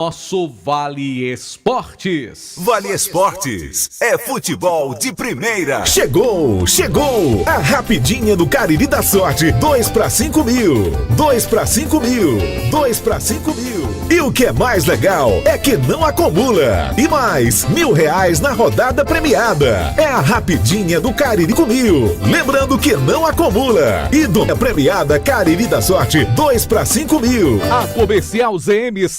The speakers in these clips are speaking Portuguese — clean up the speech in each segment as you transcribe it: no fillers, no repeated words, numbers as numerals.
Nosso Vale Esportes. Vale Esportes é futebol de primeira. Chegou a rapidinha do Cariri da Sorte. 2 para 5 mil. 2 para 5 mil. 2 para 5 mil. E o que é mais legal é que não acumula. E mais, R$1.000 na rodada premiada. É a rapidinha do Cariri com mil. Lembrando que não acumula. E do premiada Cariri da Sorte, 2 para 5 mil. A Comercial ZM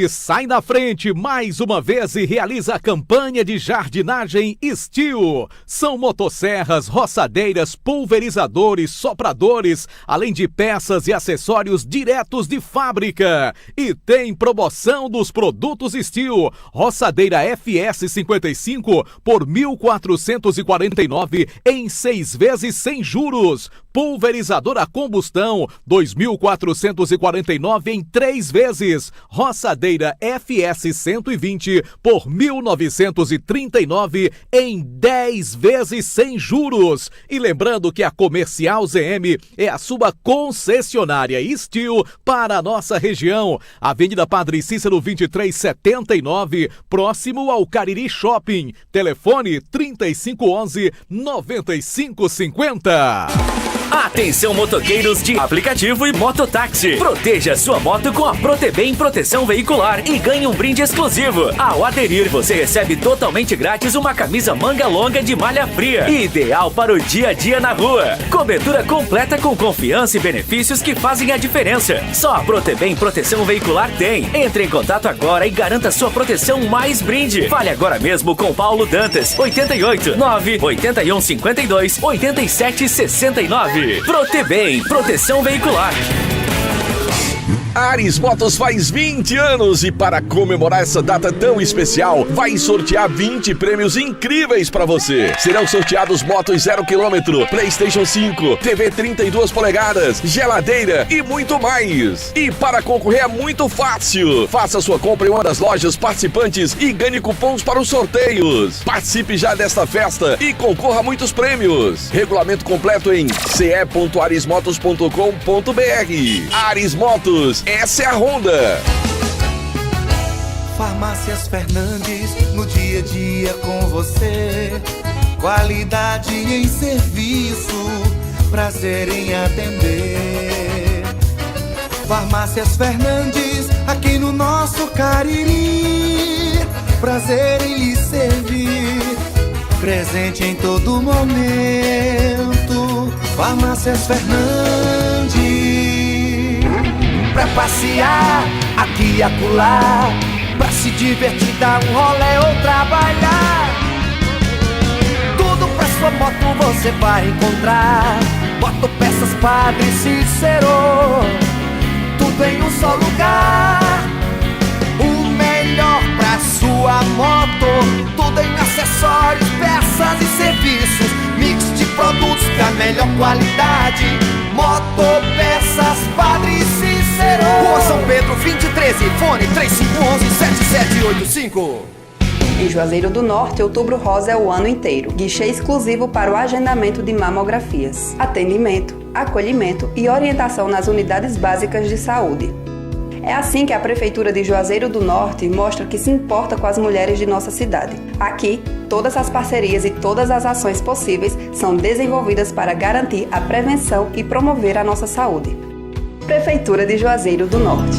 sai na frente mais uma vez e realiza a campanha de jardinagem Steel. São motosserras, roçadeiras, pulverizadores, sopradores, além de peças e acessórios diretos de fábrica. E tem promoção dos produtos Steel. Roçadeira FS55 por R$1.449 em 6 vezes sem juros. Pulverizador a combustão, R$2.449 em 3 vezes. Roçadeira FS120 por R$1.939 em 10 vezes sem juros. E lembrando que a Comercial ZM é a sua concessionária Steel para a nossa região. Avenida Padre Cícero 2379, próximo ao Cariri Shopping. Telefone 3511-9550. Atenção, motoqueiros de aplicativo e mototáxi. Proteja sua moto com a Protebem Proteção Veicular e ganhe um brinde exclusivo. Ao aderir, você recebe totalmente grátis uma camisa manga longa de malha fria, ideal para o dia a dia na rua. Cobertura completa com confiança e benefícios que fazem a diferença. Só a Protebem Proteção Veicular tem. Entre em contato agora e garanta sua proteção mais brinde. Fale agora mesmo com Paulo Dantas, 88 9 81 52 87 69. Protebem, proteção veicular. Ares Motos faz 20 anos e para comemorar essa data tão especial, vai sortear 20 prêmios incríveis para você. Serão sorteados motos 0 km, PlayStation 5, TV 32 polegadas, geladeira e muito mais. E para concorrer é muito fácil. Faça sua compra em uma das lojas participantes e ganhe cupons para os sorteios. Participe já desta festa e concorra a muitos prêmios. Regulamento completo em ce.aresmotos.com.br. Ares Motos, essa é a Honda. Farmácias Fernandes, no dia a dia com você. Qualidade em serviço, prazer em atender. Farmácias Fernandes, aqui no nosso Cariri. Prazer em lhe servir, presente em todo momento. Farmácias Fernandes. Pra passear, aqui e acolá, pra se divertir, dar um rolê ou trabalhar. Tudo pra sua moto você vai encontrar. Motopeças Padre Cícero, tudo em um só lugar. O melhor pra sua moto, tudo em acessórios, peças e serviços. Mix de produtos pra melhor qualidade. Motopeças Padre Cícero, Rua São Pedro 2013, fone 3511-7785. Em Juazeiro do Norte, Outubro Rosa é o ano inteiro. Guichê exclusivo para o agendamento de mamografias, atendimento, acolhimento e orientação nas unidades básicas de saúde. É assim que a Prefeitura de Juazeiro do Norte mostra que se importa com as mulheres de nossa cidade. Aqui, todas as parcerias e todas as ações possíveis são desenvolvidas para garantir a prevenção e promover a nossa saúde. Prefeitura de Juazeiro do Norte.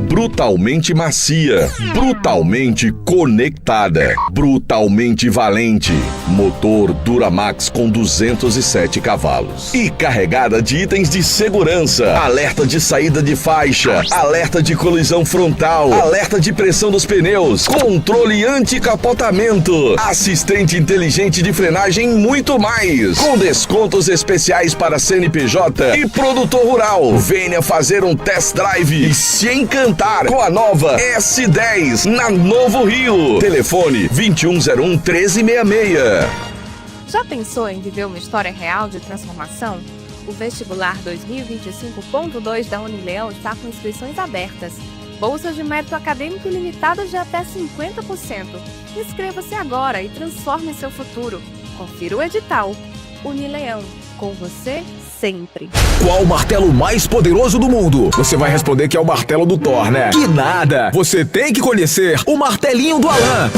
Brutalmente macia, brutalmente conectada, brutalmente valente. Motor Duramax com 207 cavalos. E carregada de itens de segurança. Alerta de saída de faixa, alerta de colisão frontal, alerta de pressão dos pneus, controle anti-capotamento, assistente inteligente de frenagem e muito mais. Com descontos especiais para CNPJ e produtor rural. Venha fazer um test drive e se encantar com a nova S10 na Novo Rio. Telefone 2101-1366. Já pensou em viver uma história real de transformação? O vestibular 2025.2 da Unileão está com inscrições abertas. Bolsas de mérito acadêmico ilimitadas de até 50%. Inscreva-se agora e transforme seu futuro. Confira o edital. Unileão, com você sempre. Qual o martelo mais poderoso do mundo? Você vai responder que é o martelo do Thor, né? Que nada! Você tem que conhecer o martelinho do Alan.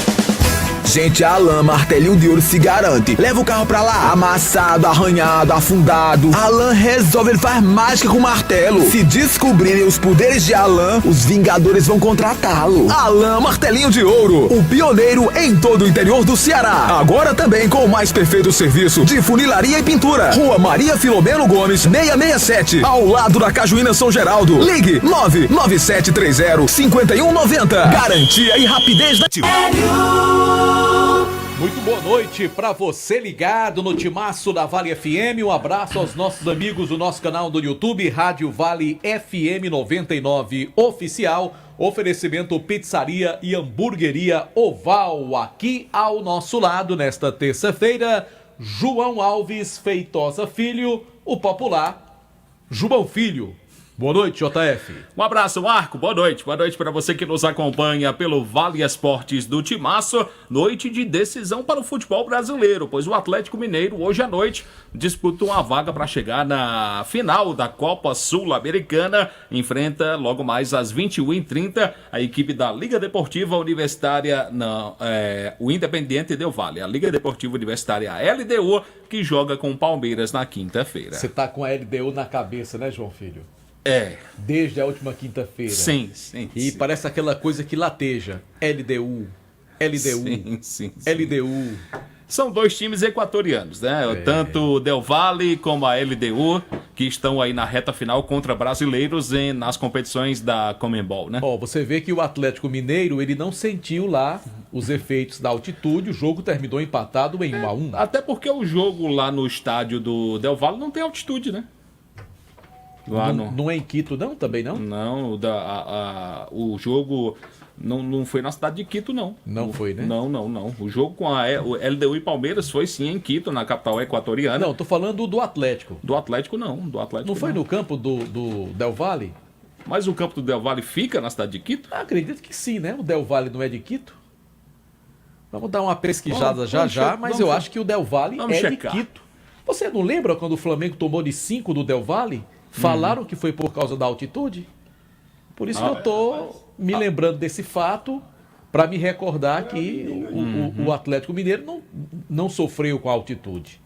Gente, a Alan Martelinho de Ouro se garante. Leva o carro pra lá, amassado, arranhado, afundado. Alan resolve, ele faz mágica com o martelo. Se descobrirem os poderes de Alan, os Vingadores vão contratá-lo. Alan Martelinho de Ouro, o pioneiro em todo o interior do Ceará. Agora também com o mais perfeito serviço de funilaria e pintura. Rua Maria Filomeno Gomes, 667, ao lado da Cajuína São Geraldo. Ligue 99730-5190. Garantia e rapidez da... Muito boa noite para você ligado no Timaço da Vale FM. Um abraço aos nossos amigos do nosso canal do YouTube, Rádio Vale FM 99 Oficial. Oferecimento Pizzaria e Hamburgueria Oval. Aqui ao nosso lado, nesta terça-feira, João Alves Feitosa Filho, o popular João Filho. Boa noite, JF. Um abraço, Marco. Boa noite. Boa noite para você que nos acompanha pelo Vale Esportes do Timaço. Noite de decisão para o futebol brasileiro, pois o Atlético Mineiro, hoje à noite, disputa uma vaga para chegar na final da Copa Sul-Americana. Enfrenta logo mais às 21h30 a equipe da Liga Deportiva Universitária, o Independiente Del Valle. A Liga Deportiva Universitária LDU, que joga com o Palmeiras na quinta-feira. Você tá com a LDU na cabeça, né, João Filho? É. Desde a última quinta-feira. Sim. E parece aquela coisa que lateja. LDU. Sim. LDU. São dois times equatorianos, né? Tanto o Del Valle como a LDU, que estão aí na reta final contra brasileiros nas competições da Conmebol, né? Você vê que o Atlético Mineiro, ele não sentiu lá os efeitos da altitude, o jogo terminou empatado em 1-1. Até porque o jogo lá no estádio do Del Valle não tem altitude, né? Não é em Quito, não? Também não? Não, o jogo não foi na cidade de Quito, não. Não foi, né? Não. O jogo com o LDU e Palmeiras foi sim em Quito, na capital equatoriana. Não, tô falando do Atlético. Do Atlético, não. Não foi no campo do Del Valle? Mas o campo do Del Valle fica na cidade de Quito? Acredito que sim, né? O Del Valle não é de Quito? Vamos dar uma pesquisada mas eu acho que o Del Valle de Quito. Você não lembra quando o Flamengo tomou de 5 do Del Valle? Falaram que foi por causa da altitude? Por isso que eu estou me lembrando desse fato, para me recordar que o Atlético Mineiro não sofreu com a altitude.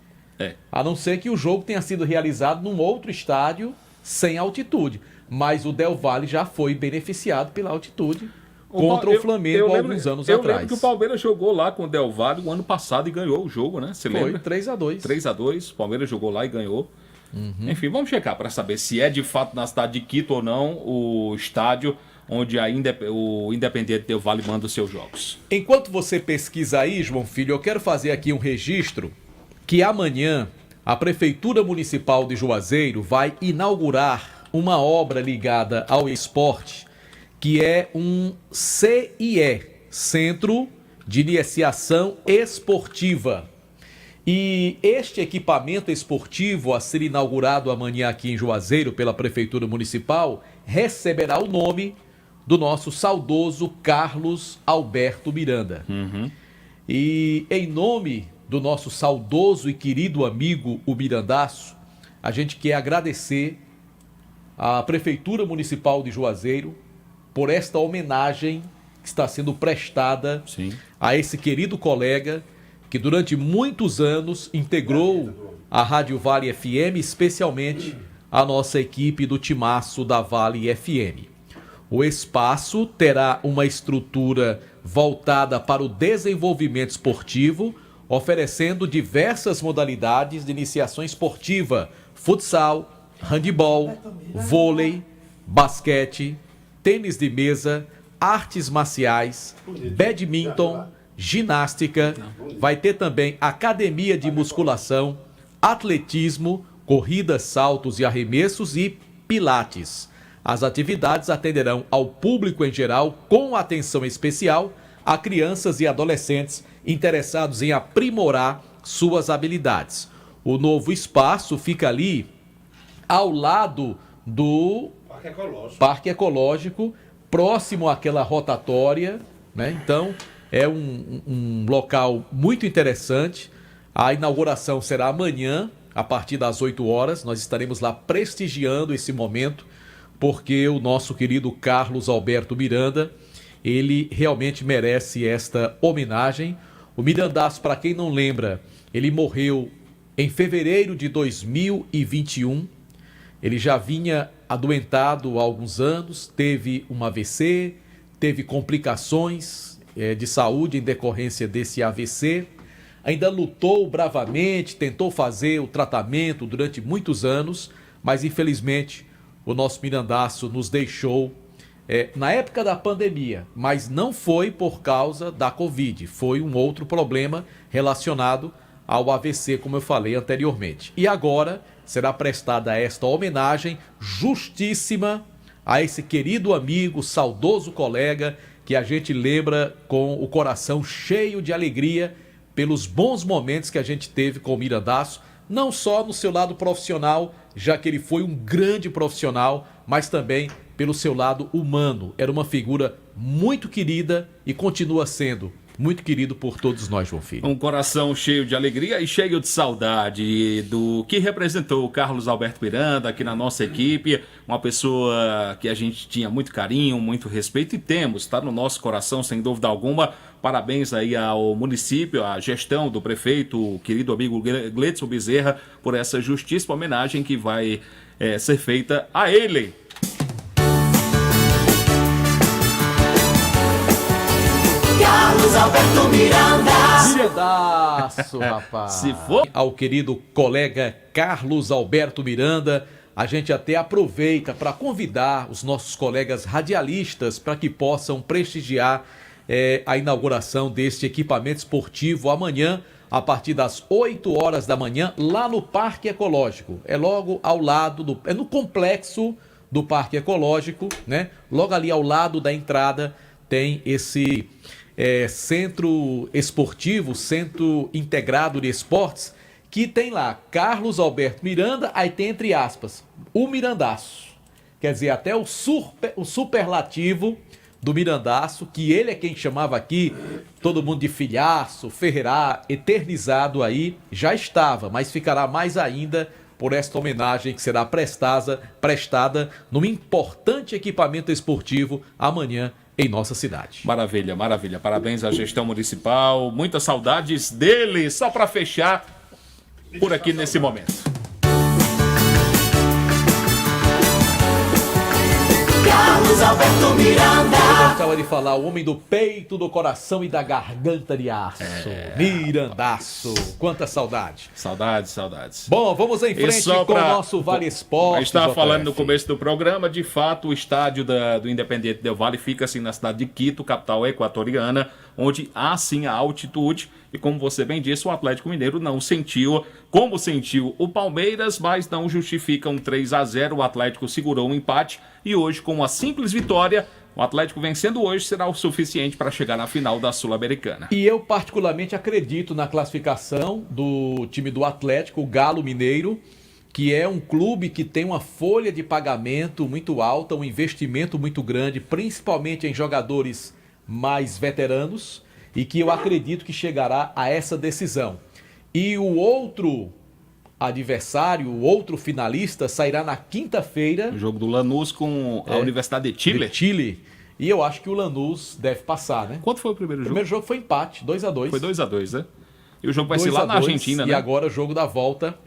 A não ser que o jogo tenha sido realizado num outro estádio sem altitude. Mas o Del Valle já foi beneficiado pela altitude contra o Flamengo há alguns anos atrás. Eu lembro que o Palmeiras jogou lá com o Del Valle o ano passado e ganhou o jogo, né? Você lembra? Foi 3-2. 3-2, o Palmeiras jogou lá e ganhou. Enfim, vamos checar para saber se é de fato na cidade de Quito ou não o estádio onde o Independiente Del Valle manda os seus jogos. Enquanto você pesquisa aí, João Filho, eu quero fazer aqui um registro que amanhã a Prefeitura Municipal de Juazeiro vai inaugurar uma obra ligada ao esporte, que é um CIE, Centro de Iniciação Esportiva. E este equipamento esportivo a ser inaugurado amanhã aqui em Juazeiro pela Prefeitura Municipal receberá o nome do nosso saudoso Carlos Alberto Miranda. E em nome do nosso saudoso e querido amigo, o Mirandaço, a gente quer agradecer à Prefeitura Municipal de Juazeiro por esta homenagem que está sendo prestada a esse querido colega que durante muitos anos integrou a Rádio Vale FM, especialmente a nossa equipe do Timaço da Vale FM. O espaço terá uma estrutura voltada para o desenvolvimento esportivo, oferecendo diversas modalidades de iniciação esportiva: futsal, handebol, vôlei, basquete, tênis de mesa, artes marciais, badminton, ginástica. Vai ter também academia de musculação, atletismo, corridas, saltos e arremessos e pilates. As atividades atenderão ao público em geral, com atenção especial a crianças e adolescentes interessados em aprimorar suas habilidades. O novo espaço fica ali ao lado do Parque Ecológico, próximo àquela rotatória, né? Então, é um local muito interessante. A inauguração será amanhã, a partir das 8 horas. Nós estaremos lá prestigiando esse momento, porque o nosso querido Carlos Alberto Miranda, ele realmente merece esta homenagem. O Mirandaço, para quem não lembra, ele morreu em fevereiro de 2021. Ele já vinha adoentado há alguns anos, teve um AVC, teve complicações de saúde em decorrência desse AVC. Ainda lutou bravamente, tentou fazer o tratamento durante muitos anos, mas infelizmente o nosso Mirandaço nos deixou na época da pandemia, mas não foi por causa da Covid, foi um outro problema relacionado ao AVC, como eu falei anteriormente. E agora será prestada esta homenagem justíssima a esse querido amigo, saudoso colega, que a gente lembra com o coração cheio de alegria pelos bons momentos que a gente teve com o Mirandaço, não só no seu lado profissional, já que ele foi um grande profissional, mas também pelo seu lado humano. Era uma figura muito querida e continua sendo muito querido por todos nós, João Filho. Um coração cheio de alegria e cheio de saudade do que representou o Carlos Alberto Miranda aqui na nossa equipe. Uma pessoa que a gente tinha muito carinho, muito respeito e temos, está no nosso coração, sem dúvida alguma. Parabéns aí ao município, à gestão do prefeito, o querido amigo Gleidson Bezerra, por essa justíssima homenagem que vai ser feita a ele. Carlos Alberto Miranda. Mirandaço, rapaz. Se for ao querido colega Carlos Alberto Miranda, a gente até aproveita para convidar os nossos colegas radialistas para que possam prestigiar a inauguração deste equipamento esportivo amanhã, a partir das 8 horas da manhã, lá no Parque Ecológico. É logo ao lado, no complexo do Parque Ecológico, né? Logo ali ao lado da entrada tem esse centro esportivo, centro integrado de esportes, que tem lá Carlos Alberto Miranda, aí tem entre aspas, o Mirandaço. Quer dizer, até o superlativo do Mirandaço, que ele é quem chamava aqui todo mundo de filhaço, Ferreira, eternizado aí, já estava, mas ficará mais ainda por esta homenagem que será prestada num importante equipamento esportivo amanhã em nossa cidade. Maravilha, maravilha. Parabéns à gestão municipal. Muitas saudades dele. Só para fechar por aqui nesse momento. Carlos Alberto Miranda. Eu gostava de falar, o homem do peito, do coração e da garganta de aço. Mirandaço. Quanta saudade. Saudades, saudades. Bom, vamos em frente com o nosso Vale Esporte. A gente estava falando no começo do programa, de fato, o estádio do Independiente Del Valle fica assim na cidade de Quito, capital equatoriana, onde há sim a altitude. E como você bem disse, o Atlético Mineiro não sentiu, como sentiu o Palmeiras, mas não justifica um 3-0. O Atlético segurou um empate e hoje, com uma simples vitória, o Atlético vencendo hoje será o suficiente para chegar na final da Sul-Americana. E eu particularmente acredito na classificação do time do Atlético, o Galo Mineiro, que é um clube que tem uma folha de pagamento muito alta, um investimento muito grande, principalmente em jogadores mais veteranos, e que eu acredito que chegará a essa decisão. E o outro adversário, o outro finalista, sairá na quinta-feira. O jogo do Lanús com a Universidade de Chile. E eu acho que o Lanús deve passar, né? Quanto foi o primeiro jogo? O primeiro jogo foi empate, 2-2. Foi 2-2, né? E o jogo vai ser lá na Argentina, né? E agora o jogo da volta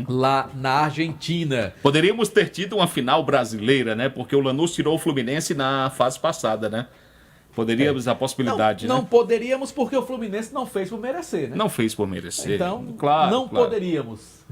lá na Argentina. Poderíamos ter tido uma final brasileira, né? Porque o Lanús tirou o Fluminense na fase passada, né? Poderíamos a possibilidade, né? Não poderíamos porque o Fluminense não fez por merecer, né? Não fez por merecer. Então, claro, poderíamos.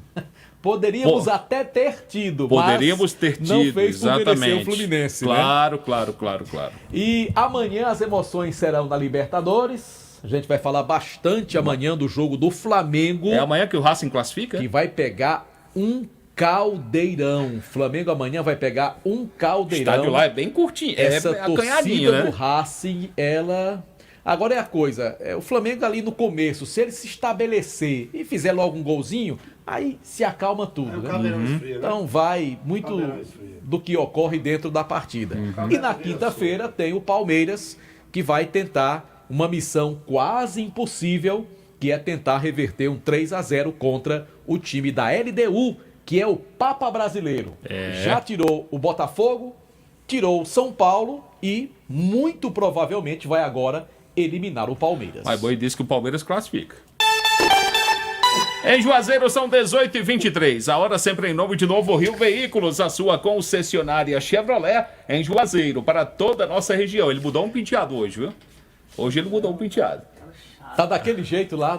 Poderíamos até ter tido, poderíamos ter tido, não fez por exatamente. Merecer o Fluminense, claro, né? Claro. E amanhã as emoções serão na Libertadores. A gente vai falar bastante amanhã do jogo do Flamengo. É amanhã que o Racing classifica? Que vai pegar um caldeirão. O Flamengo amanhã vai pegar um caldeirão. O estádio lá é bem curtinho. Essa torcida né? do Racing, ela... Agora é a coisa, o Flamengo ali no começo, se ele se estabelecer e fizer logo um golzinho, aí se acalma tudo, né? Esfria, então vai muito do que ocorre dentro da partida. E na quinta-feira tem o Palmeiras, que vai tentar uma missão quase impossível, que é tentar reverter um 3-0 contra o time da LDU, que é o Papa Brasileiro. Já tirou o Botafogo, tirou o São Paulo e muito provavelmente vai agora eliminar o Palmeiras. Mas Boi disse que o Palmeiras classifica. Em Juazeiro são 18h23. A hora sempre em nome de Novo Rio Veículos, a sua concessionária Chevrolet em Juazeiro, para toda a nossa região. Ele mudou um penteado hoje, viu? Hoje ele mudou um penteado. Tá daquele jeito lá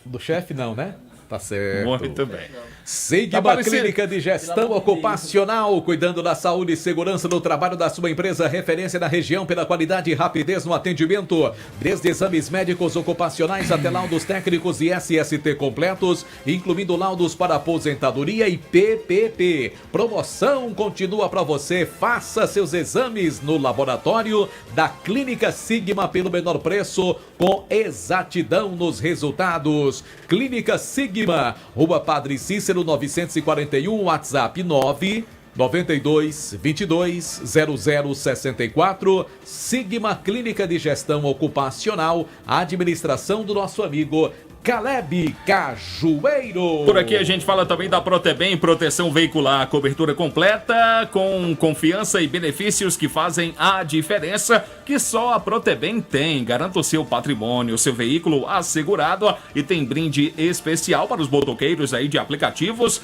do chefe, não, né? Tá certo. Muito bem. Sigma Clínica de Gestão Ocupacional, cuidando da saúde e segurança no trabalho da sua empresa, referência na região pela qualidade e rapidez no atendimento, desde exames médicos ocupacionais até laudos técnicos e SST completos, incluindo laudos para aposentadoria e PPP. Promoção continua para você, faça seus exames no laboratório da Clínica Sigma pelo menor preço, com exatidão nos resultados. Clínica Sigma, Rua Padre Cícero 941, WhatsApp 992220064. Sigma Clínica de Gestão Ocupacional, a administração do nosso amigo Caleb Cajueiro. Por aqui a gente fala também da Protebem, proteção veicular, cobertura completa, com confiança e benefícios que fazem a diferença, que só a Protebem tem. Garanta o seu patrimônio, o seu veículo assegurado, e tem brinde especial para os motoqueiros aí de aplicativos.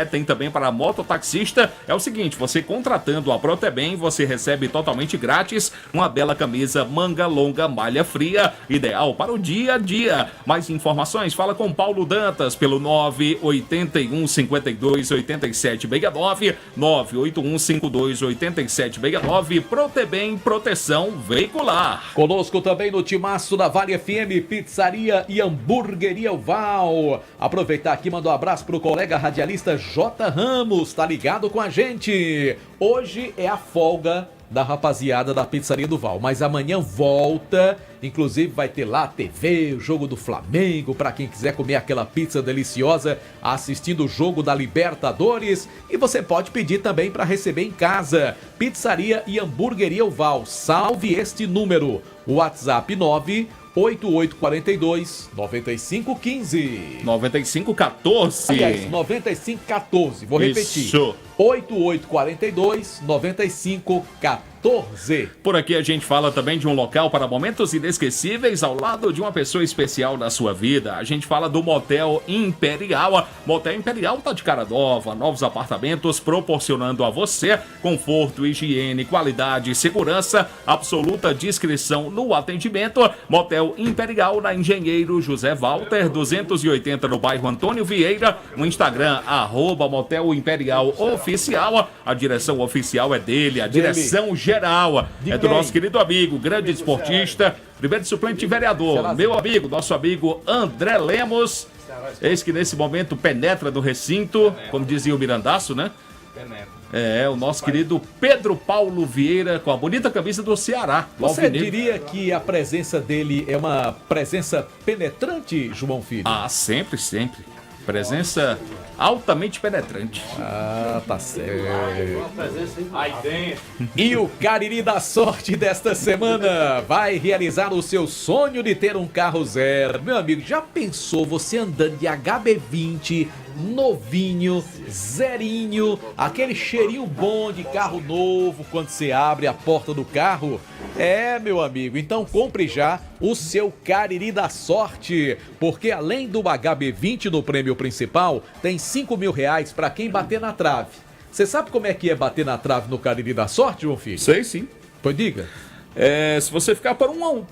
Tem também para mototaxista. É o seguinte, você contratando a Protebem, você recebe totalmente grátis uma bela camisa manga longa malha fria, ideal para o dia a dia. Mais informações, fala com Paulo Dantas pelo 981 52 87 69, 981 52 87 69. Protebem, proteção veicular. Conosco também no timaço da Vale FM, pizzaria e hamburgueria Val. Aproveitar aqui, mandar um abraço pro colega radialista J. Ramos, tá ligado com a gente. Hoje é a folga da rapaziada da Pizzaria do Val, mas amanhã volta, inclusive vai ter lá a TV, o jogo do Flamengo, para quem quiser comer aquela pizza deliciosa assistindo o jogo da Libertadores, e você pode pedir também para receber em casa. Pizzaria e hamburgueria Val, salve este número, WhatsApp 98842-9515. 9514. Aliás, 9514, vou repetir. Isso. 8842-9514. Por aqui a gente fala também de um local para momentos inesquecíveis ao lado de uma pessoa especial na sua vida. A gente fala do Motel Imperial. Motel Imperial tá de cara nova, novos apartamentos proporcionando a você conforto, higiene, qualidade, segurança, absoluta discrição no atendimento. Motel Imperial na Engenheiro José Walter 280 no bairro Antônio Vieira. No Instagram @Motel Imperial Oficial. A direção oficial é dele, a direção geral é do nosso querido amigo, grande esportista, primeiro suplente vereador, meu amigo, nosso amigo André Lemos. Eis que nesse momento penetra no recinto, como dizia o Mirandaço, né? O nosso querido Pedro Paulo Vieira, com a bonita camisa do Ceará. Você diria que a presença dele é uma presença penetrante, João Filho? Ah, sempre, sempre. Presença altamente penetrante. Ah, tá certo. Aí dentro. E o Cariri da Sorte desta semana vai realizar o seu sonho de ter um carro zero. Meu amigo, já pensou você andando de HB20, novinho, zerinho, aquele cheirinho bom de carro novo quando você abre a porta do carro? Meu amigo, então compre já o seu Cariri da Sorte, porque além do HB20 no prêmio principal, tem R$5.000 para quem bater na trave. Você sabe como é que é bater na trave no Cariri da Sorte, João Filho? Sei sim. Pois diga. Se você ficar por um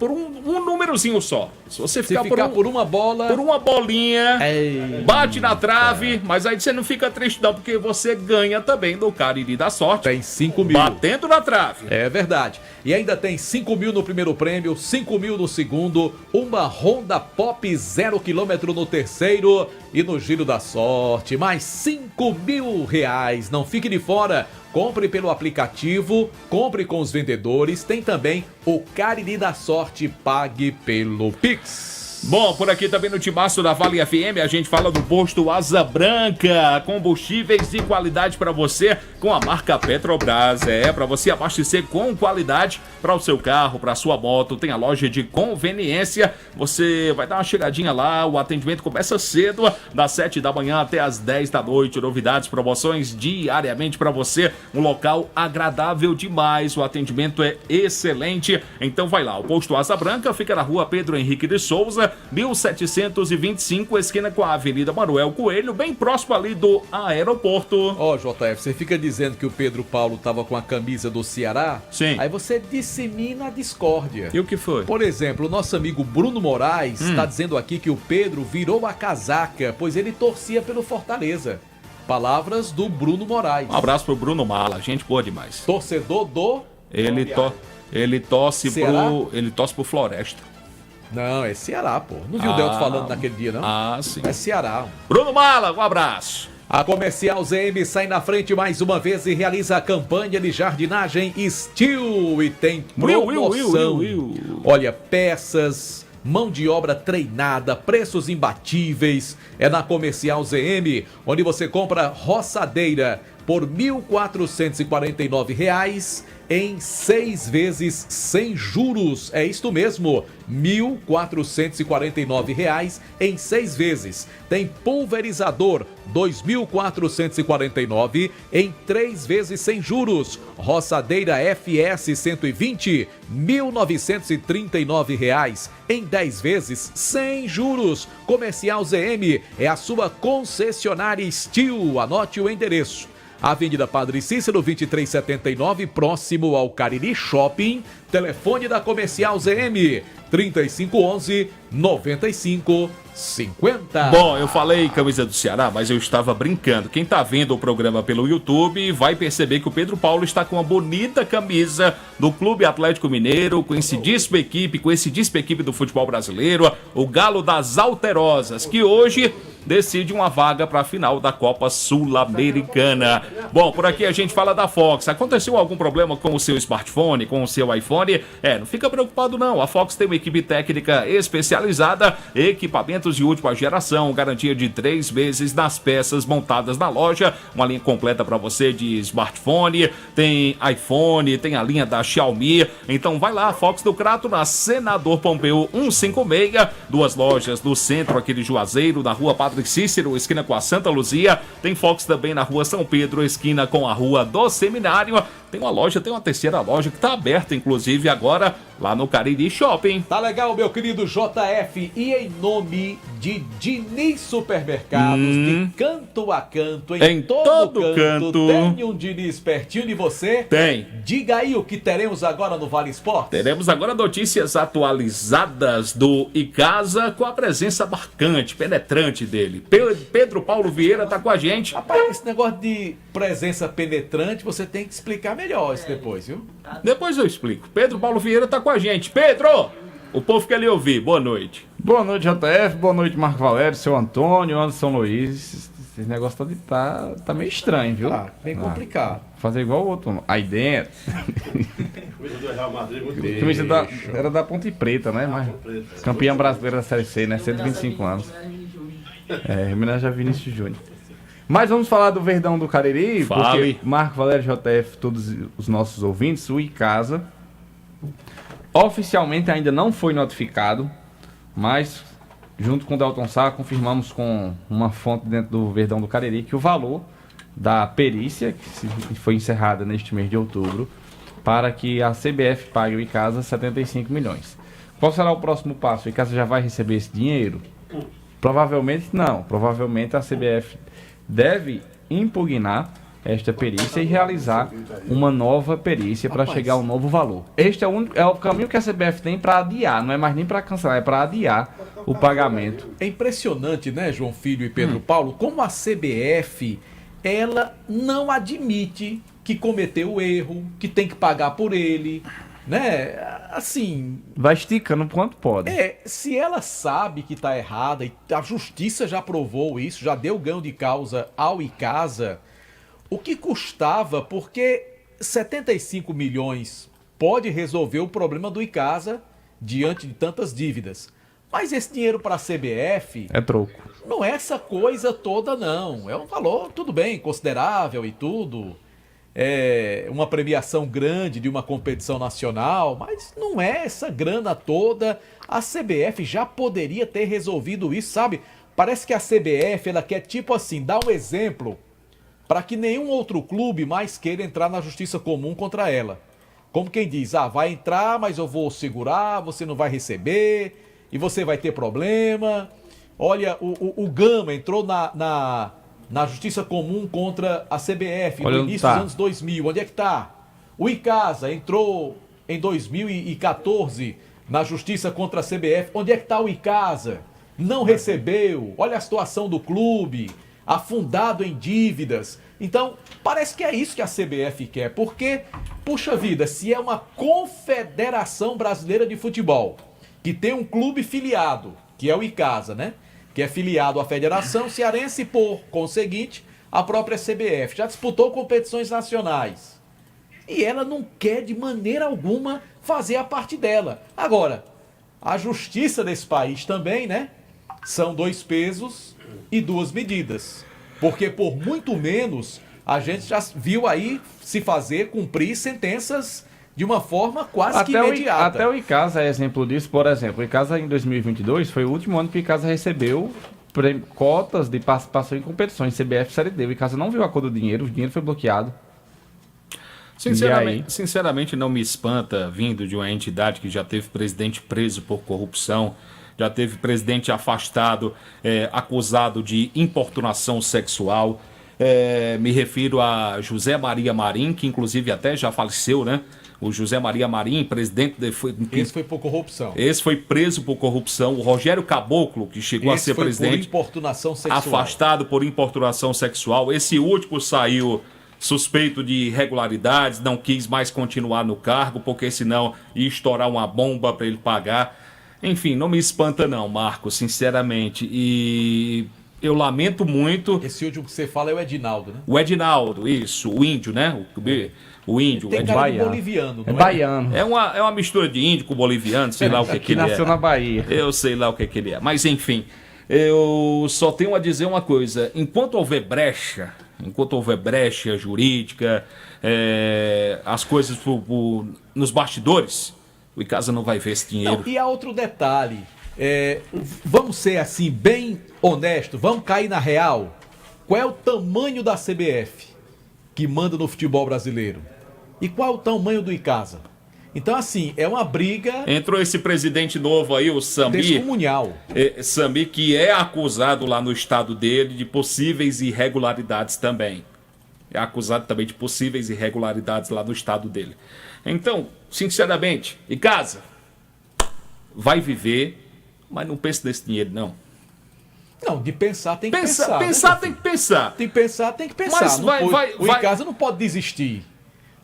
númerozinho só. Se você ficar por uma bola, por uma bolinha, bate na trave, mas aí você não fica triste não, porque você ganha também no Cariri da Sorte. Tem 5 mil. Batendo na trave. É verdade. E ainda tem 5 mil no primeiro prêmio, 5 mil no segundo, uma Honda Pop 0 km no terceiro e no Giro da Sorte, mais R$5.000. Não fique de fora. Compre pelo aplicativo, compre com os vendedores, tem também o Cariri da Sorte, pague pelo Pix. Bom, por aqui também no Timaço da Vale FM, a gente fala do posto Asa Branca, combustíveis de qualidade para você com a marca Petrobras. Para você abastecer com qualidade para o seu carro, para sua moto. Tem a loja de conveniência. Você vai dar uma chegadinha lá, o atendimento começa cedo, das 7 da manhã até as 10 da noite. Novidades, promoções diariamente para você. Um local agradável demais, o atendimento é excelente. Então vai lá, o posto Asa Branca fica na rua Pedro Henrique de Souza, 1725, esquina com a Avenida Manuel Coelho, bem próximo ali do aeroporto. Ó, JF, você fica dizendo que o Pedro Paulo tava com a camisa do Ceará? Sim. Aí você dissemina a discórdia. E o que foi? Por exemplo, o nosso amigo Bruno Moraes está dizendo aqui que o Pedro virou a casaca, pois ele torcia pelo Fortaleza. Palavras do Bruno Moraes. Um abraço pro Bruno Mala, gente boa demais. Torcedor do... Ele torce pro Floresta. Não, é Ceará, pô. Não viu o Delto falando naquele dia, não? Ah, sim. É Ceará. Bruno Mala, um abraço. A Comercial ZM sai na frente mais uma vez e realiza a campanha de jardinagem Steel e tem promoção. Olha, peças, mão de obra treinada, preços imbatíveis. É na Comercial ZM, onde você compra roçadeira por R$ 1.449 em 6 vezes sem juros. É isto mesmo, R$ 1.449 em 6 vezes. Tem pulverizador, R$ 2.449 em 3 vezes sem juros. Roçadeira FS 120, R$ 1.939 em 10 vezes sem juros. Comercial ZM é a sua concessionária Steel. Anote o endereço: Avenida Padre Cícero, 2379, próximo ao Cariri Shopping. Telefone da Comercial ZM, 3511-9550. Bom, eu falei camisa do Ceará, mas eu estava brincando. Quem tá vendo o programa pelo YouTube vai perceber que o Pedro Paulo está com uma bonita camisa do Clube Atlético Mineiro, com esse disco equipe do futebol brasileiro, o Galo das Alterosas, que hoje decide uma vaga para a final da Copa Sul-Americana. Bom, por aqui a gente fala da Fox. Aconteceu algum problema com o seu smartphone, com o seu iPhone? Não fica preocupado não. A Fox tem uma equipe técnica especializada, equipamentos de última geração, garantia de 3 meses nas peças montadas na loja, uma linha completa para você de smartphone, tem iPhone, tem a linha da Xiaomi. Então vai lá, Fox do Crato, na Senador Pompeu 156, 2 lojas no centro aqui de Juazeiro, na rua Padre Cícero, esquina com a Santa Luzia. Tem Fox também na rua São Pedro, esquina com a rua do Seminário. Tem uma loja, tem uma terceira loja que está aberta, inclusive, agora lá no Cariri Shopping. Tá legal, meu querido JF. E em nome de Diniz Supermercados, de canto a canto, em todo canto, tem um Diniz pertinho de você? Tem. Diga aí o que teremos agora no Vale Esportes. Teremos agora notícias atualizadas do Icasa, com a presença marcante, penetrante dele. Pedro Paulo Vieira tá com a gente. Rapaz, esse negócio de presença penetrante, você tem que explicar melhor isso depois, viu? Depois eu explico. Pedro Paulo Vieira tá com a gente. Pedro, o povo quer lhe ouvir. Boa noite. Boa noite, JF. Boa noite, Marco Valério, seu Antônio, Anderson Luiz. Esse negócio tá meio estranho, viu? Bem complicado. Fazer igual o outro. Aí dentro. Era da Ponte Preta, né? Mas campeão brasileiro da Série C, né? 125 anos. Homenagem a Vinícius Júnior. Mas vamos falar do Verdão do Cariri, porque Marco Valério, JF, todos os nossos ouvintes, o Icasa oficialmente ainda não foi notificado, mas junto com o Dalton Sá confirmamos com uma fonte dentro do Verdão do Cariri que o valor da perícia, que foi encerrada neste mês de outubro, para que a CBF pague o Icasa 75 milhões. Qual será o próximo passo? O Icasa já vai receber esse dinheiro? Provavelmente não. Provavelmente a CBF deve impugnar esta perícia e realizar uma nova perícia para chegar a um novo valor. Este é o caminho que a CBF tem para adiar, não é mais nem para cancelar, é para adiar o pagamento. É impressionante, né, João Filho e Pedro Paulo, como a CBF, ela não admite que cometeu erro, que tem que pagar por ele, né? Assim, vai esticando quanto pode. Se ela sabe que está errada e a justiça já provou isso, já deu ganho de causa ao Icasa, o que custava, porque 75 milhões pode resolver o problema do Icasa diante de tantas dívidas, Mas esse dinheiro para a CBF É troco. não é essa coisa toda, não. É um valor, tudo bem, considerável e tudo. É uma premiação grande de uma competição nacional, mas não é essa grana toda. A CBF já poderia ter resolvido isso, sabe? Parece que a CBF, ela quer tipo assim, dar um exemplo para que nenhum outro clube mais queira entrar na justiça comum contra ela. Como quem diz, vai entrar, mas eu vou segurar, você não vai receber, e você vai ter problema. Olha, o Gama entrou na justiça comum contra a CBF no início dos anos 2000. Onde é que tá? O Icasa entrou em 2014 na justiça contra a CBF. Onde é que tá o Icasa? Não recebeu. Olha a situação do clube, afundado em dívidas. Então, parece que é isso que a CBF quer, porque, puxa vida, se é uma Confederação Brasileira de Futebol, que tem um clube filiado, que é o Icasa, né? Que é filiado à Federação Cearense e, por conseguinte, a própria CBF. Já disputou competições nacionais. E ela não quer, de maneira alguma, fazer a parte dela. Agora, a justiça desse país também, né? São 2 pesos e 2 medidas. Porque por muito menos a gente já viu aí se fazer cumprir sentenças de uma forma quase que imediata. Até o Icasa é exemplo disso. Por exemplo, o Icasa em 2022 foi o último ano que o Icasa recebeu cotas de participação em competições, CBF Série D. O Icasa não viu a cor do dinheiro, o dinheiro foi bloqueado. Sinceramente, não me espanta vindo de uma entidade que já teve presidente preso por corrupção, já teve presidente afastado, acusado de importunação sexual. Me refiro a José Maria Marim, que inclusive até já faleceu, né? O José Maria Marim, presidente... Esse foi por corrupção. Esse foi preso por corrupção. O Rogério Caboclo, que chegou a ser presidente... por importunação sexual. Afastado por importunação sexual. Esse último saiu suspeito de irregularidades, não quis mais continuar no cargo, porque senão ia estourar uma bomba para ele pagar. Enfim, não me espanta não, Marcos, sinceramente. E eu lamento muito... Esse último que você fala é o Edinaldo, né? O Edinaldo, isso, o índio, né? O índio. Tem cara de boliviano, não é? Baiano. É uma mistura de índio com boliviano, sei lá o que ele é. Nasceu na Bahia. Eu sei lá o que ele é. Mas enfim, eu só tenho a dizer uma coisa. Enquanto houver brecha jurídica, as coisas nos bastidores, o Icasa não vai ver esse dinheiro. Não, e há outro detalhe. Vamos ser assim, bem honestos, vamos cair na real. Qual é o tamanho da CBF que manda no futebol brasileiro? E qual é o tamanho do Icasa? Então, assim, é uma briga... Entrou esse presidente novo aí, o Sami. Descomunal. Sami, que é acusado lá no estado dele de possíveis irregularidades também. É acusado também de possíveis irregularidades lá no estado dele. Então, sinceramente, Icasa, vai viver, mas não pense nesse dinheiro, não. Não, de pensar tem que pensar. Tem que pensar. Tem que pensar, tem que pensar. Mas o Icasa não pode desistir.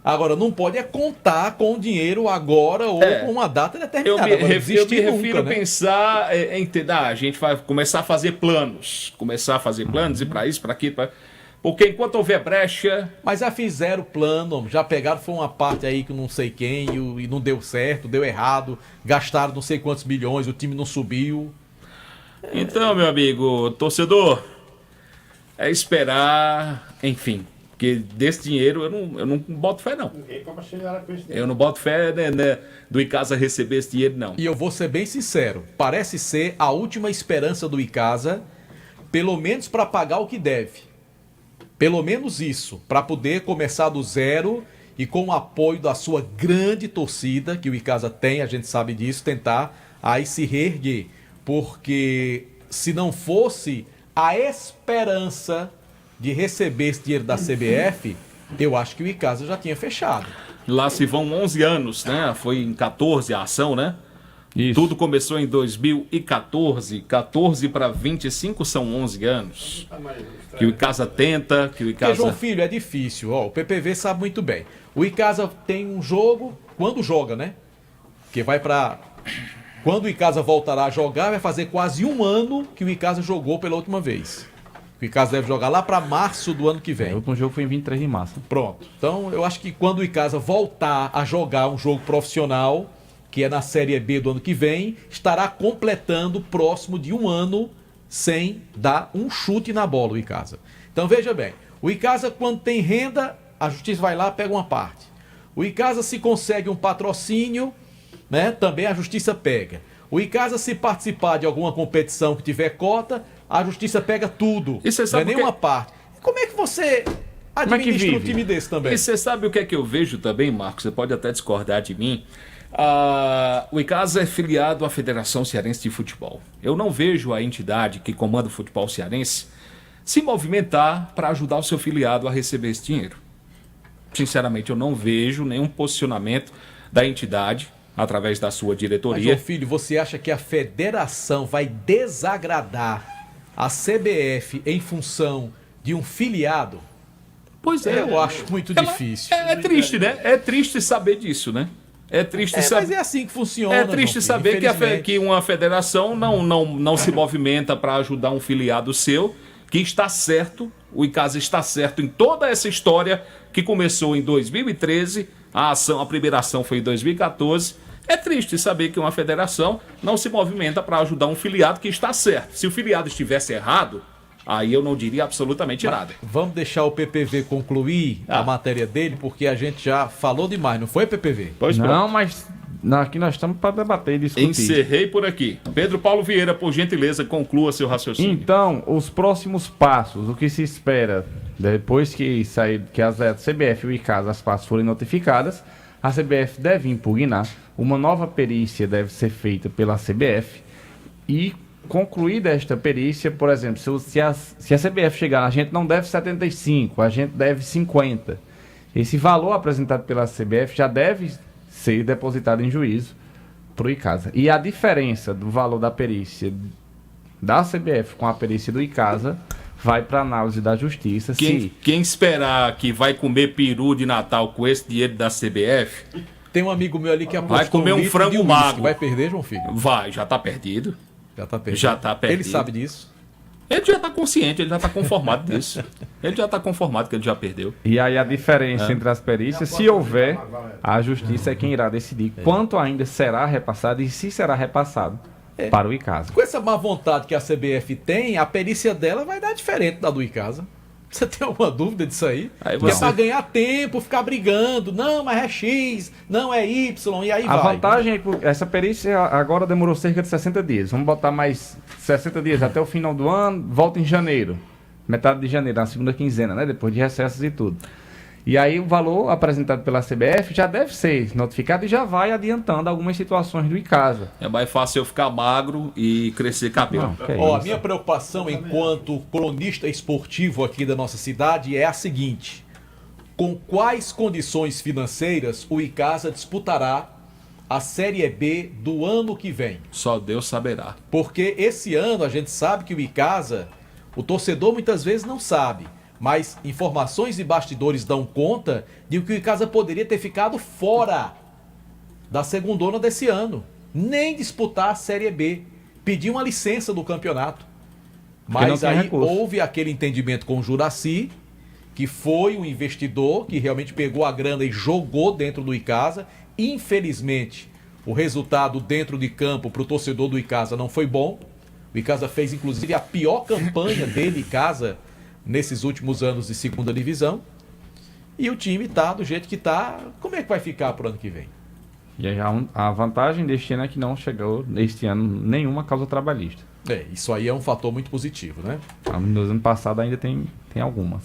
Agora, não pode contar com o dinheiro agora ou com uma data determinada. Eu me refiro a pensar, a gente vai começar a fazer planos. E para isso, para aquilo, porque enquanto houver brecha... Mas já fizeram plano, já pegaram, foi uma parte aí que não sei quem, e não deu certo, deu errado, gastaram não sei quantos milhões, o time não subiu. Então, meu amigo, torcedor, é esperar, enfim, porque desse dinheiro eu não boto fé, não. Eu não boto fé do Icasa receber esse dinheiro, não. E eu vou ser bem sincero, parece ser a última esperança do Icasa, pelo menos para pagar o que deve. Pelo menos isso, para poder começar do zero e com o apoio da sua grande torcida, que o Icasa tem, a gente sabe disso, tentar aí se reerguer. Porque se não fosse a esperança de receber esse dinheiro da CBF, eu acho que o Icasa já tinha fechado. Lá se vão 11 anos, né? Foi em 14 a ação, né? Isso. Tudo começou em 2014, 14 para 25 são 11 anos. Que o Icasa tenta, que o Icasa... Porque, João Filho, é difícil, o PPV sabe muito bem. O Icasa tem um jogo, quando joga, né? Que vai para... Quando o Icasa voltará a jogar, vai fazer quase um ano que o Icasa jogou pela última vez. O Icasa deve jogar lá para março do ano que vem. O último jogo foi em 23 de março. Pronto. Então, eu acho que quando o Icasa voltar a jogar um jogo profissional, que é na Série B do ano que vem, estará completando próximo de um ano sem dar um chute na bola, o Icasa. Então veja bem, o Icasa, quando tem renda, a Justiça vai lá, pega uma parte. O Icasa, se consegue um patrocínio, né, também a Justiça pega. O Icasa, se participar de alguma competição que tiver cota, a Justiça pega tudo, E você não é sabe nenhuma parte. Como é que você administra um time desse também? E você sabe o que é que eu vejo também, Marcos? Você pode até discordar de mim. O Icasa é filiado à Federação Cearense de Futebol. Eu não vejo a entidade que comanda o futebol cearense se movimentar para ajudar o seu filiado a receber esse dinheiro. Sinceramente, eu não vejo nenhum posicionamento da entidade através da sua diretoria. Mas, filho, você acha que a federação vai desagradar a CBF em função de um filiado? Pois é. Eu acho muito difícil. É triste, né? É triste saber disso, né? É triste saber. Mas é assim que funciona. É triste João saber Filho, que uma federação não se movimenta para ajudar um filiado seu, que está certo, o Icasa está certo em toda essa história que começou em 2013, a primeira ação foi em 2014. É triste saber que uma federação não se movimenta para ajudar um filiado que está certo. Se o filiado estivesse errado, aí eu não diria absolutamente nada. Vamos deixar o PPV concluir a matéria dele, porque a gente já falou demais, não foi, PPV? Pois não, mas aqui nós estamos para debater e discutir. Encerrei por aqui. Pedro Paulo Vieira, por gentileza, conclua seu raciocínio. Então, os próximos passos, o que se espera depois que as CBF e o Icasa, as partes forem notificadas, a CBF deve impugnar, uma nova perícia deve ser feita pela CBF e concluída esta perícia, por exemplo, se a CBF chegar, a gente não deve 75, a gente deve 50. Esse valor apresentado pela CBF já deve ser depositado em juízo para o Icasa. E a diferença do valor da perícia da CBF com a perícia do Icasa vai para análise da Justiça. Quem esperar que vai comer peru de Natal com esse dinheiro da CBF... Tem um amigo meu ali que apostou vai comer um frango mago. Vai perder, João Filho? Vai, já está perdido. Já tá perdido. Já tá perdido. Ele sabe disso? Ele já tá consciente, ele já tá conformado disso. Ele já tá conformado que ele já perdeu. E aí a diferença entre as perícias, se houver, a Justiça é quem irá decidir quanto ainda será repassado e se será repassado para o Icasa. Com essa má vontade que a CBF tem, a perícia dela vai dar diferente da do Icasa. Você tem alguma dúvida disso aí? Que é pra ganhar tempo, ficar brigando. Não, mas é X, não é Y, e aí vai. A vantagem é que essa perícia agora demorou cerca de 60 dias. Vamos botar mais 60 dias até o final do ano, volta em janeiro. Metade de janeiro, na segunda quinzena, né? Depois de recessos e tudo. E aí o valor apresentado pela CBF já deve ser notificado e já vai adiantando algumas situações do Icasa. É mais fácil eu ficar magro e crescer cabelo. A minha preocupação enquanto cronista esportivo aqui da nossa cidade é a seguinte: com quais condições financeiras o Icasa disputará a Série B do ano que vem? Só Deus saberá. Porque esse ano a gente sabe que o Icasa, o torcedor muitas vezes não sabe, mas informações de bastidores dão conta de que o Icasa poderia ter ficado fora da segundona desse ano. Nem disputar a Série B. Pedir uma licença do campeonato. Mas aí houve aquele entendimento com o Juracy, que foi um investidor que realmente pegou a grana e jogou dentro do Icasa. Infelizmente, o resultado dentro de campo para o torcedor do Icasa não foi bom. O Icasa fez, inclusive, a pior campanha dele, Icasa, nesses últimos anos de segunda divisão. E o time tá do jeito que tá. Como é que vai ficar pro ano que vem? E a vantagem deste ano é que não chegou este ano nenhuma causa trabalhista. Isso aí é um fator muito positivo, né? No ano passado ainda tem algumas.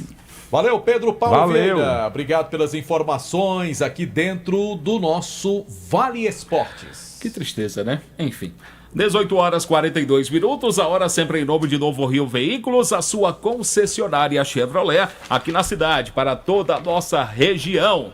Valeu, Pedro Paulo Valeu. Vieira. Obrigado pelas informações aqui dentro do nosso Vale Esportes. Que tristeza, né? Enfim. 18 horas 42 minutos, a hora sempre em nome de Novo Rio Veículos, a sua concessionária Chevrolet, aqui na cidade, para toda a nossa região.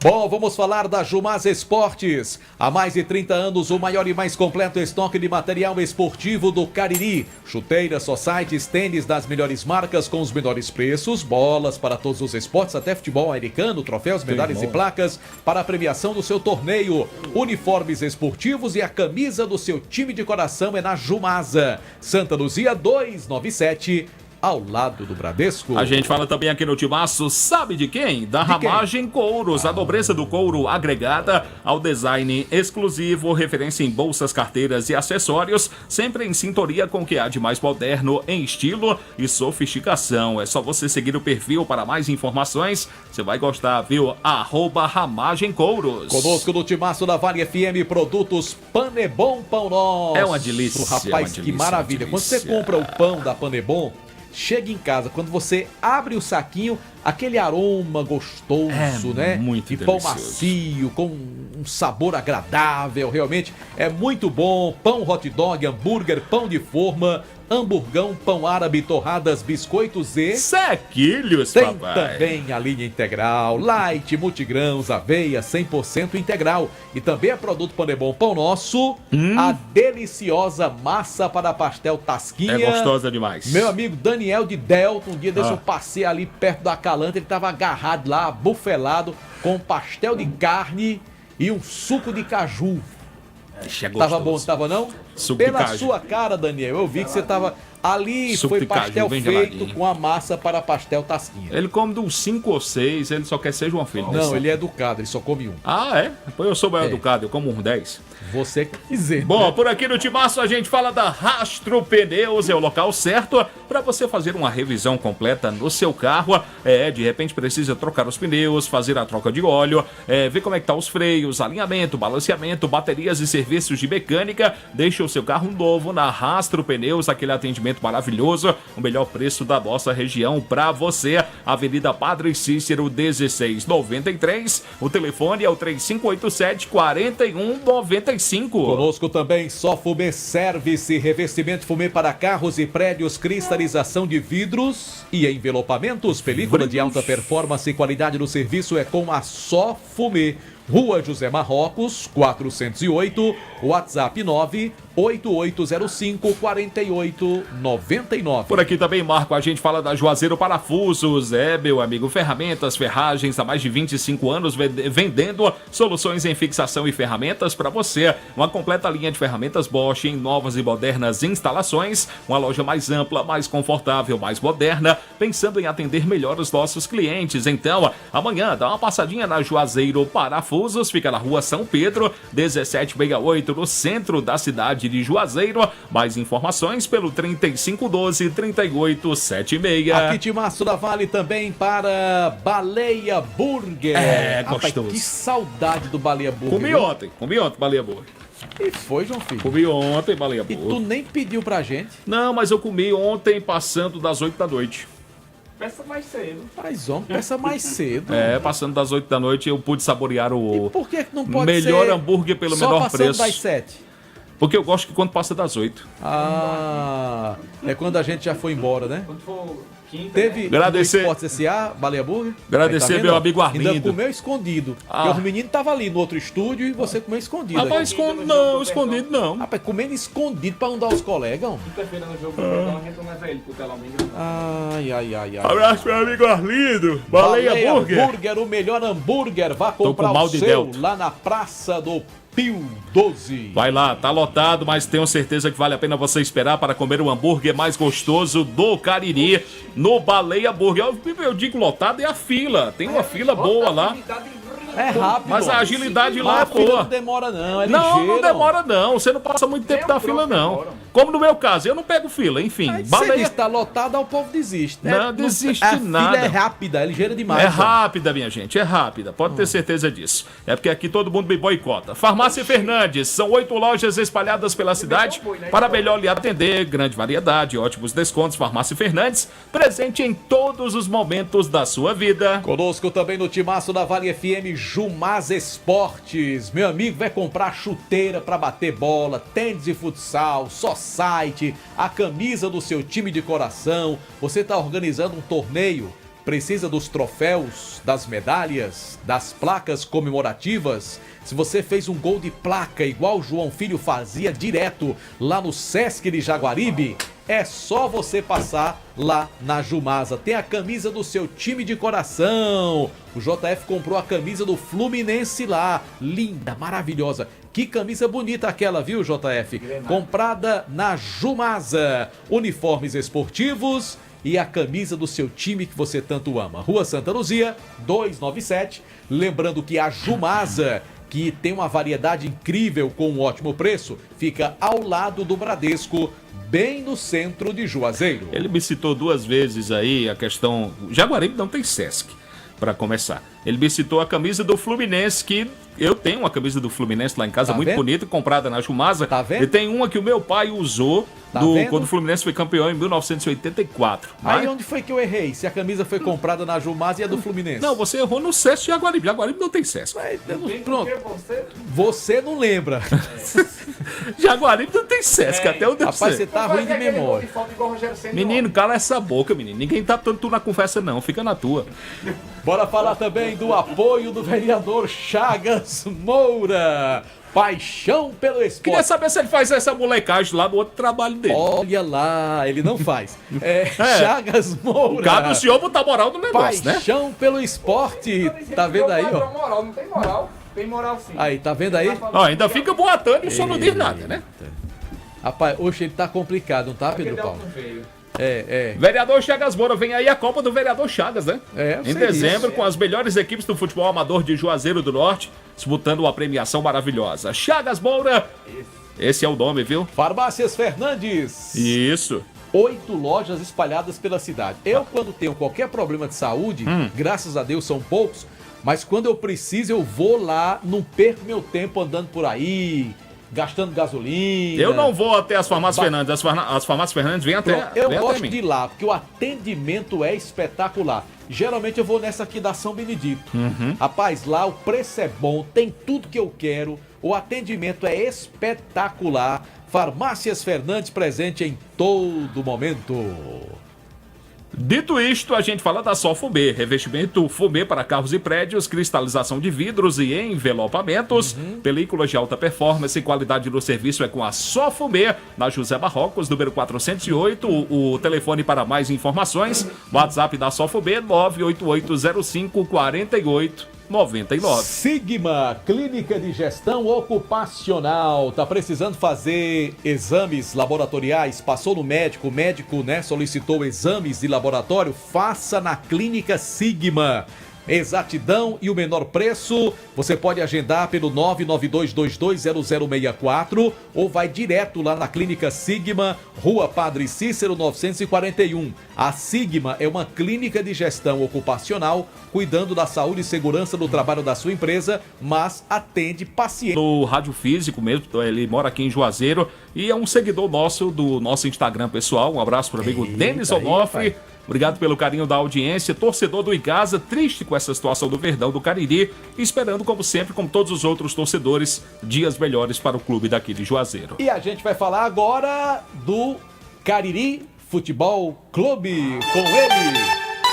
Bom, vamos falar da Jumaz Esportes. Há mais de 30 anos, o maior e mais completo estoque de material esportivo do Cariri. Chuteiras, societies, tênis das melhores marcas com os menores preços, bolas para todos os esportes, até futebol americano, troféus, medalhas e placas para a premiação do seu torneio. Uniformes esportivos e a camisa do seu time de coração é na Jumasa. Santa Luzia 297, ao lado do Bradesco. A gente fala também aqui no Timaço, sabe de quem? Da Ramagem Couros, a nobreza do couro agregada ao design exclusivo, referência em bolsas, carteiras e acessórios, sempre em sintonia com o que há de mais moderno em estilo e sofisticação. É só você seguir o perfil para mais informações, você vai gostar, viu? @Ramagem Couros. Conosco no Timaço da Vale FM, produtos Panebon Pão Nosso. É uma delícia. Rapaz, que maravilha. Quando você compra o pão da Panebon, chega em casa, quando você abre o saquinho, aquele aroma gostoso, né? Muito de delicioso. pão macio, com um sabor agradável, realmente é muito bom. Pão hot dog, hambúrguer, pão de forma, hamburgão, pão árabe, torradas, biscoitos e... sequilhos, tem papai. também a linha integral, light, multigrãos, aveia, 100% integral. E também é produto Panebon Pão Nosso, a deliciosa massa para pastel Tasquinha. É gostosa demais. Meu amigo Daniel de Delta, um dia desse eu passei ali perto da Calanta, ele tava agarrado lá, bufelado, com um pastel de carne e um suco de caju. Tava bom, tava não? Suco de Pela caju. sua cara, Daniel, eu vi que você tava ali, Suco foi de caju, pastel bem feito geladinho. com a massa para pastel Tasquinha. Ele come de uns 5 ou 6, ele só quer ser João Filho. Não, ele é educado, ele só come um. Ah, é? Pois eu sou bem educado, eu como uns 10. Você que quiser. Bom, né? por aqui no Timaço a gente fala da Rastro Pneus, é o local certo para você fazer uma revisão completa no seu carro. De repente precisa trocar os pneus, fazer a troca de óleo, ver como é que tá os freios, alinhamento, balanceamento, baterias e serviços de mecânica. Deixa o seu carro novo na Rastro Pneus, aquele atendimento maravilhoso, o melhor preço da nossa região para você. Avenida Padre Cícero 1693, o telefone é o 3587-4195. Conosco também só Fumê Service, revestimento fumê para carros e prédios, cristalização de vidros e envelopamentos, película de alta performance e qualidade do serviço é com a Só Fumê. Rua José Marrocos, 408, WhatsApp 98805-4899. Por aqui também, Marco, a gente fala da Juazeiro Parafusos. Meu amigo, ferramentas, ferragens, há mais de 25 anos vendendo soluções em fixação e ferramentas para você. Uma completa linha de ferramentas Bosch em novas e modernas instalações. Uma loja mais ampla, mais confortável, mais moderna, pensando em atender melhor os nossos clientes. Então, amanhã, dá uma passadinha na Juazeiro Parafusos. Fica na rua São Pedro, 1768, no centro da cidade de Juazeiro. Mais informações pelo 3512-3876. Aqui Timaço da Vale também para Baleia Burger. Gostoso. Rapaz, que saudade do Baleia Burger. Comi ontem Baleia Burger. E foi, João Filho? Comi ontem Baleia E Burger. tu nem pediu pra gente? Não, mas eu comi ontem passando das 8 da noite. Peça mais cedo. Mas, homem, peça mais cedo. Passando das 8 da noite eu pude saborear E por que não pode melhor ser hambúrguer pelo só menor passando preço. das 7? Porque eu gosto que quando passa das 8. É quando a gente já foi embora, né? Quando for quinta, Teve Agradecer- no Esportes S.A., Baleia Burger? Agradecer Aí, meu ó? amigo Arlindo. Ainda comeu escondido. Porque os meninos estavam ali no outro estúdio e você comeu escondido. Rapaz, aqui. escondido não. Rapaz, comendo escondido pra não dar os colegas. quinta-feira no jogo do Jordão, a gente não leva ele pro telão mesmo. Ai. Abraço meu amigo Arlindo. Baleia Burger. O melhor hambúrguer. Vá com comprar mal o de seu Delta. lá na Praça do Pio 12. Vai lá, tá lotado, mas tenho certeza que vale a pena você esperar para comer o hambúrguer mais gostoso do Cariri no Baleia Burger. Eu digo lotado é a fila. Tem uma fila boa lá. É rápido. Mas a agilidade lá é a fila boa. não demora não, é Não ligeiro. demora não. Você não passa muito tempo na fila não. Como no meu caso, eu não pego fila, enfim. Aí você Baleia diz, tá lotado, aí o povo desiste. né? Não desiste a nada. fila é rápida, é ligeira demais. É ó. rápida, minha gente, é rápida. Pode ter certeza disso. É porque aqui todo mundo me boicota. Farmácia Fernandes, são 8 lojas espalhadas pela cidade para melhor lhe atender. Grande variedade, ótimos descontos. Farmácia Fernandes, presente em todos os momentos da sua vida. Conosco também no Timaço da Vale FM, Jumaz Esportes. Meu amigo, vai comprar chuteira pra bater bola, tênis de futsal, society, a camisa do seu time de coração. Você tá organizando um torneio, precisa dos troféus, das medalhas, das placas comemorativas. Se você fez um gol de placa igual o João Filho fazia direto lá no Sesc de Jaguaribe, é só você passar lá na Jumasa. Tem a camisa do seu time de coração. O JF comprou a camisa do Fluminense lá. Linda, maravilhosa. Que camisa bonita aquela, viu, JF? Comprada na Jumasa. Uniformes esportivos e a camisa do seu time que você tanto ama. Rua Santa Luzia, 297. Lembrando que a Jumasa, que tem uma variedade incrível com um ótimo preço, fica ao lado do Bradesco, bem no centro de Juazeiro. Ele me citou 2 vezes aí a questão... Jaguaribe não tem Sesc, para começar. Ele me citou a camisa do Fluminense, que eu tenho uma camisa do Fluminense lá em casa, muito bonita, comprada na Jumasa. Tá vendo? E tem uma que o meu pai usou quando o Fluminense foi campeão em 1984. Aí onde foi que eu errei? Se a camisa foi comprada na Jumasa e a do Fluminense? Não, você errou no Sesc de Jaguaribe. Jaguaribe não tem Sesc. Pronto. Você não lembra. Jaguaribe não tem Sesc, até o Rapaz, você tá ruim de memória. Menino, cala essa boca, menino. Ninguém tá tanto tu na conversa, não. Fica na tua. Bora falar também do apoio do vereador Chagas Moura. Paixão pelo esporte. Queria saber se ele faz essa molecagem lá no outro trabalho dele. Olha lá, ele não faz. Chagas Moura. Cabe o senhor botar moral no negócio, né? Paixão pelo esporte. Tá vendo aí, ó? Moral, não tem moral. Tem moral sim. Aí, tá vendo aí? Ó, ainda fica boatando e o senhor não diz nada, né? Rapaz, hoje ele tá complicado, não tá, Pedro Paulo? Vereador Chagas Moura, vem aí a Copa do Vereador Chagas, né? Em dezembro, com as melhores equipes do futebol amador de Juazeiro do Norte, disputando uma premiação maravilhosa. Chagas Moura, esse é o nome, viu? Farmácias Fernandes. Isso. 8 lojas espalhadas pela cidade. Eu, quando tenho qualquer problema de saúde, graças a Deus são poucos, mas quando eu preciso, eu vou lá, não perco meu tempo andando por aí, gastando gasolina. Eu não vou até as farmácias Fernandes. As farmácias Fernandes vêm até. Eu gosto de ir lá, porque o atendimento é espetacular. Geralmente eu vou nessa aqui da São Benedito. Rapaz, lá o preço é bom, tem tudo que eu quero. O atendimento é espetacular. Farmácias Fernandes presente em todo momento. Dito isto, a gente fala da Sol Fumê, revestimento Fumê para carros e prédios, cristalização de vidros e envelopamentos, películas de alta performance e qualidade do serviço é com a Sol Fumê, na José Barrocos, número 408, o telefone para mais informações, WhatsApp da Sol Fumê, 988054899. Sigma, Clínica de Gestão Ocupacional. Tá precisando fazer exames laboratoriais? Passou no médico, o médico, solicitou exames de laboratório? Faça na Clínica Sigma. Exatidão e o menor preço, você pode agendar pelo 992220064 ou vai direto lá na Clínica Sigma, Rua Padre Cícero 941. A Sigma é uma clínica de gestão ocupacional, cuidando da saúde e segurança do trabalho da sua empresa, mas atende pacientes. No Rádio Físico mesmo, ele mora aqui em Juazeiro e é um seguidor nosso do nosso Instagram pessoal. Um abraço para o amigo Denis Onofre. Obrigado pelo carinho da audiência, torcedor do Icasa, triste com essa situação do Verdão do Cariri, esperando, como sempre, como todos os outros torcedores, dias melhores para o clube daqui de Juazeiro. E a gente vai falar agora do Cariri Futebol Clube, com ele,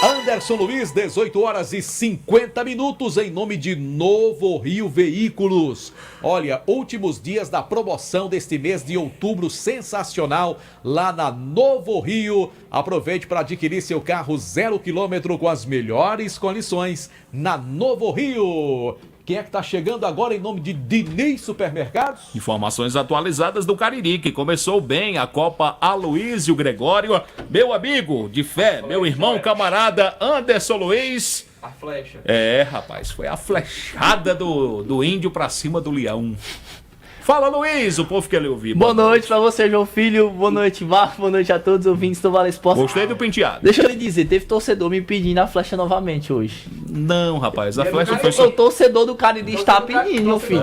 Anderson Luiz, 18 horas e 50 minutos, em nome de Novo Rio Veículos. Olha, últimos dias da promoção deste mês de outubro, sensacional, lá na Novo Rio. Aproveite para adquirir seu carro 0 km com as melhores condições na Novo Rio. Quem é que tá chegando agora em nome de Diniz Supermercados? Informações atualizadas do Cariri, que começou bem a Copa Aloísio Gregório. Meu amigo de fé, meu irmão camarada Anderson Luiz. A flecha. Rapaz, foi a flechada do índio pra cima do leão. Fala, Luiz, o povo quer lhe ouvir. Boa noite pra você, João Filho. Boa noite, Marco. Boa noite a todos os ouvintes do Vale Esporte. Gostei do penteado. Deixa eu lhe dizer, teve torcedor me pedindo a flecha novamente hoje. Não, rapaz, a flecha foi só... O torcedor do Cariri está pedindo, meu filho.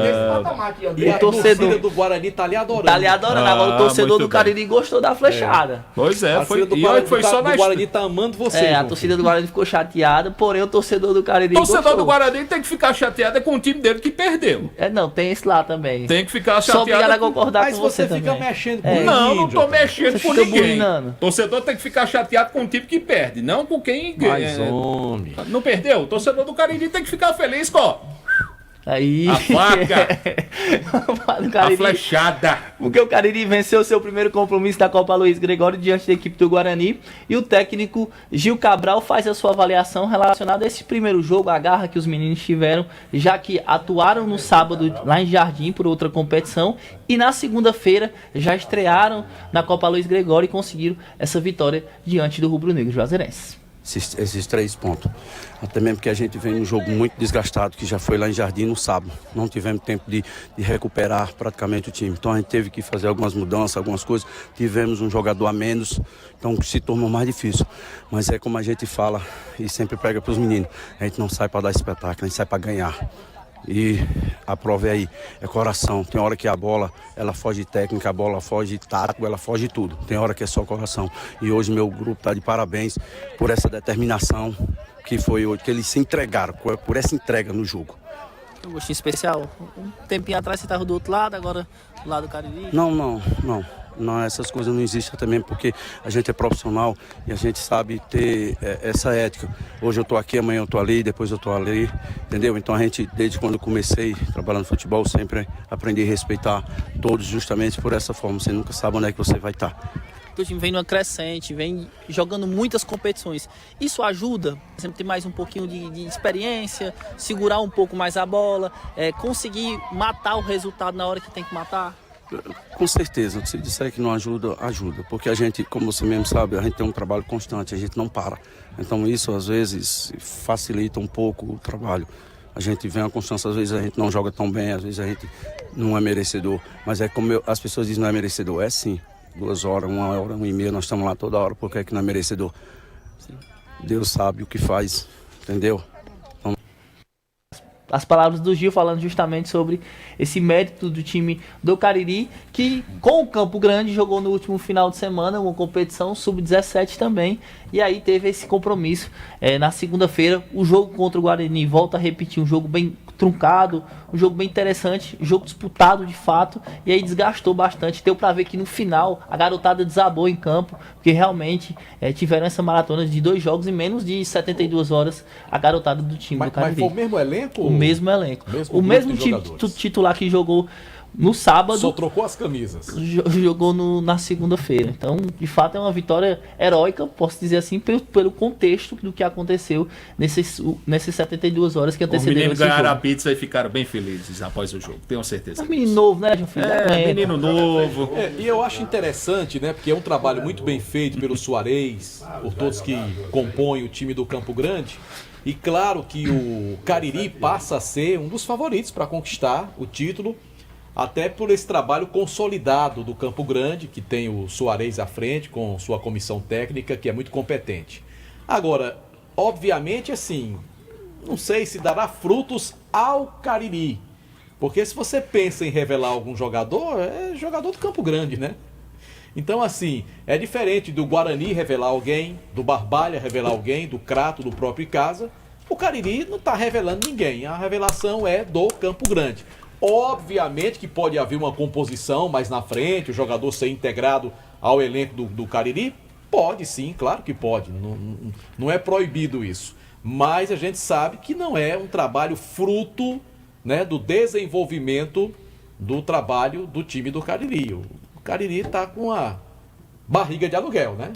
E a torcida do Guarani tá lhe adorando. Tá lhe adorando. Agora o torcedor do Cariri gostou da flechada. Pois é, foi só na... O Guarani tá amando você. A torcida do Guarani ficou chateada, porém o torcedor do Cariri gostou. O torcedor do Guarani tem que ficar chateado com o time dele que perdeu. Não, tem esse lá também. Tem que ficar chateado. Mas você fica mexendo com ninguém. Não tô mexendo com ninguém. Bulinando. Torcedor tem que ficar chateado com o time que perde, não com quem ganha. Mas, homem. Não perdeu? O torcedor do Cariri tem que ficar feliz, Aí... A faca! A flechada! Porque o Cariri venceu seu primeiro compromisso da Copa Luiz Gregório diante da equipe do Guarani. E o técnico Gil Cabral faz a sua avaliação relacionada a esse primeiro jogo, a garra que os meninos tiveram, já que atuaram no sábado lá em Jardim por outra competição. E na segunda-feira já estrearam na Copa Luiz Gregório e conseguiram essa vitória diante do Rubro Negro Juazeirense. Esses 3 pontos. Até mesmo porque a gente vem num jogo muito desgastado, que já foi lá em Jardim no sábado. Não tivemos tempo de recuperar praticamente o time. Então a gente teve que fazer algumas mudanças, algumas coisas. Tivemos um jogador a menos, então se tornou mais difícil. Mas é como a gente fala e sempre prega para os meninos. A gente não sai para dar espetáculo, a gente sai para ganhar. E a prova é aí, é coração. Tem hora que a bola, ela foge de técnica, a bola foge de tático, ela foge de tudo. Tem hora que é só coração. E hoje meu grupo está de parabéns por essa determinação que foi hoje, que eles se entregaram, por essa entrega no jogo. Um gostinho especial. Um tempinho atrás você estava do outro lado, agora do lado do Cariri? Não, essas coisas não existem também porque a gente é profissional e a gente sabe ter essa ética. Hoje eu estou aqui, amanhã eu estou ali, depois eu estou ali, entendeu? Então a gente, desde quando eu comecei trabalhando no futebol, sempre aprendi a respeitar todos justamente por essa forma. Você nunca sabe onde é que você vai estar. O time vem numa crescente, vem jogando muitas competições. Isso ajuda, sempre ter mais um pouquinho de experiência, segurar um pouco mais a bola, conseguir matar o resultado na hora que tem que matar? Com certeza, se disser que não ajuda, ajuda. Porque a gente, como você mesmo sabe, a gente tem um trabalho constante, a gente não para. Então isso às vezes facilita um pouco o trabalho. A gente vem a constância, às vezes a gente não joga tão bem, às vezes a gente não é merecedor. Mas é como as pessoas dizem, não é merecedor, é sim. 2 horas, 1 hora, 1h30, nós estamos lá toda hora, porque é que não é merecedor. Sim. Deus sabe o que faz, entendeu? Então... As palavras do Gil falando justamente sobre esse mérito do time do Cariri, que com o Campo Grande jogou no último final de semana uma competição sub-17 também, e aí teve esse compromisso. Na segunda-feira, o jogo contra o Guarani volta a repetir, um jogo bem truncado, um jogo bem interessante, um jogo disputado de fato, e aí desgastou bastante. Deu pra ver que no final a garotada desabou em campo, porque realmente tiveram essa maratona de 2 jogos em menos de 72 horas, a garotada do time do Cariri. Mas foi o mesmo elenco? O mesmo elenco. O mesmo titular que jogou no sábado. Só trocou as camisas. Jogou na segunda-feira. Então, de fato, é uma vitória heróica, posso dizer assim, pelo contexto do que aconteceu nesses 72 horas que antecederam esse jogo. Os meninos ganharam a pizza e ficaram bem felizes após o jogo, tenho certeza. É um menino novo, né, João Filho? Menino novo. E eu acho interessante, né, porque é um trabalho muito bem feito pelo Suarez, por todos que compõem o time do Campo Grande. E claro que o Cariri passa a ser um dos favoritos para conquistar o título, até por esse trabalho consolidado do Campo Grande, que tem o Suarez à frente, com sua comissão técnica, que é muito competente. Agora, obviamente, assim, não sei se dará frutos ao Cariri, porque se você pensa em revelar algum jogador, é jogador do Campo Grande, né? Então, assim, é diferente do Guarani revelar alguém, do Barbalha revelar alguém, do Crato, do próprio Icasa. O Cariri não está revelando ninguém, a revelação é do Campo Grande. Obviamente que pode haver uma composição mais na frente, o jogador ser integrado ao elenco do Cariri. Pode sim, claro que pode, não é proibido isso. Mas a gente sabe que não é um trabalho fruto, né, do desenvolvimento do trabalho do time do Cariri. O Cariri está com a barriga de aluguel, né?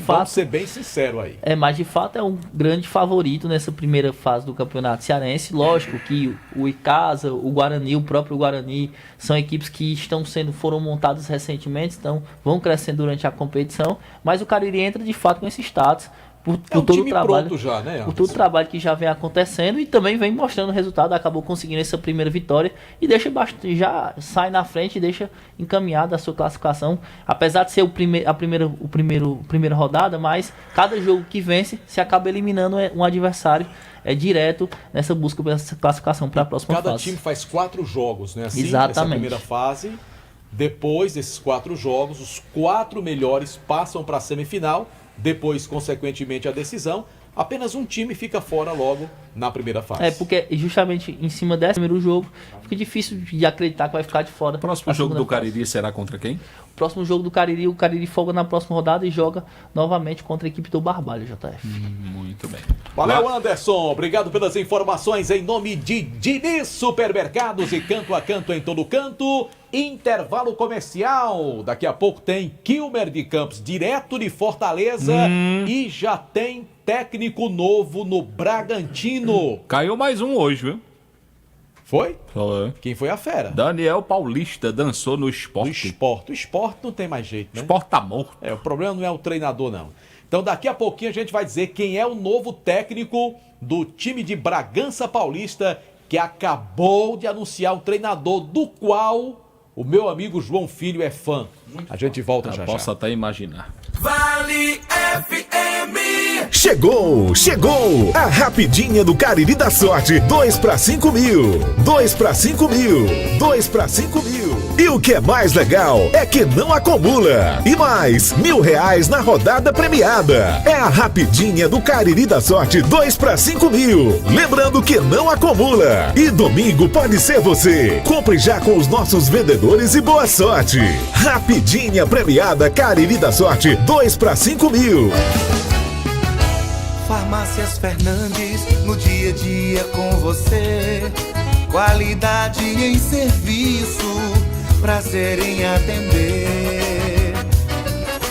Vamos ser bem sincero aí. Mas de fato é um grande favorito nessa primeira fase do campeonato cearense. Lógico que o Icasa, o Guarani, o próprio Guarani, são equipes que foram montadas recentemente, então vão crescendo durante a competição, mas o Cariri entra de fato com esse status. Por todo o trabalho, pronto já, né? Por todo o trabalho que já vem acontecendo e também vem mostrando o resultado, acabou conseguindo essa primeira vitória e já sai na frente e deixa encaminhada a sua classificação, apesar de ser a primeira rodada, mas cada jogo que vence se acaba eliminando um adversário direto nessa busca pela classificação para a próxima fase. Cada time faz 4 jogos, né? Assim, exatamente. Nessa primeira fase. Depois desses 4 jogos, os 4 melhores passam para a semifinal. Depois, consequentemente, a decisão. apenas um time fica fora logo na primeira fase. Porque justamente em cima desse primeiro jogo, fica difícil de acreditar que vai ficar de fora. O próximo jogo do Cariri será contra quem? O próximo jogo do Cariri, o Cariri folga na próxima rodada e joga novamente contra a equipe do Barbalho, JF. Muito bem. Valeu, Anderson. Obrigado pelas informações em nome de Diniz Supermercados e Canto a Canto em todo canto. Intervalo comercial. Daqui a pouco tem Quilmer de Campos, direto de Fortaleza. E já tem técnico novo no Bragantino. Caiu mais um hoje, viu? Foi? Foi. Quem foi a fera? Daniel Paulista dançou no Sport. O Sport não tem mais jeito, né? O Sport tá morto. O problema não é o treinador, não. Então daqui a pouquinho a gente vai dizer quem é o novo técnico do time de Bragança Paulista, que acabou de anunciar um treinador do qual o meu amigo João Filho é fã. A gente volta já. Posso até imaginar. Vale FM. Chegou a rapidinha do Cariri da Sorte. 2 para 5 mil. 2 para 5 mil. 2 para 5 mil. E o que é mais legal é que não acumula. E mais, R$1.000 na rodada premiada. É a rapidinha do Cariri da Sorte. 2 para 5 mil. Lembrando que não acumula. E domingo pode ser você. Compre já com os nossos vendedores e boa sorte. Rapidinha premiada Cariri da Sorte. 2 para 5 mil. Farmácias Fernandes, no dia a dia com você. Qualidade em serviço, prazer em atender.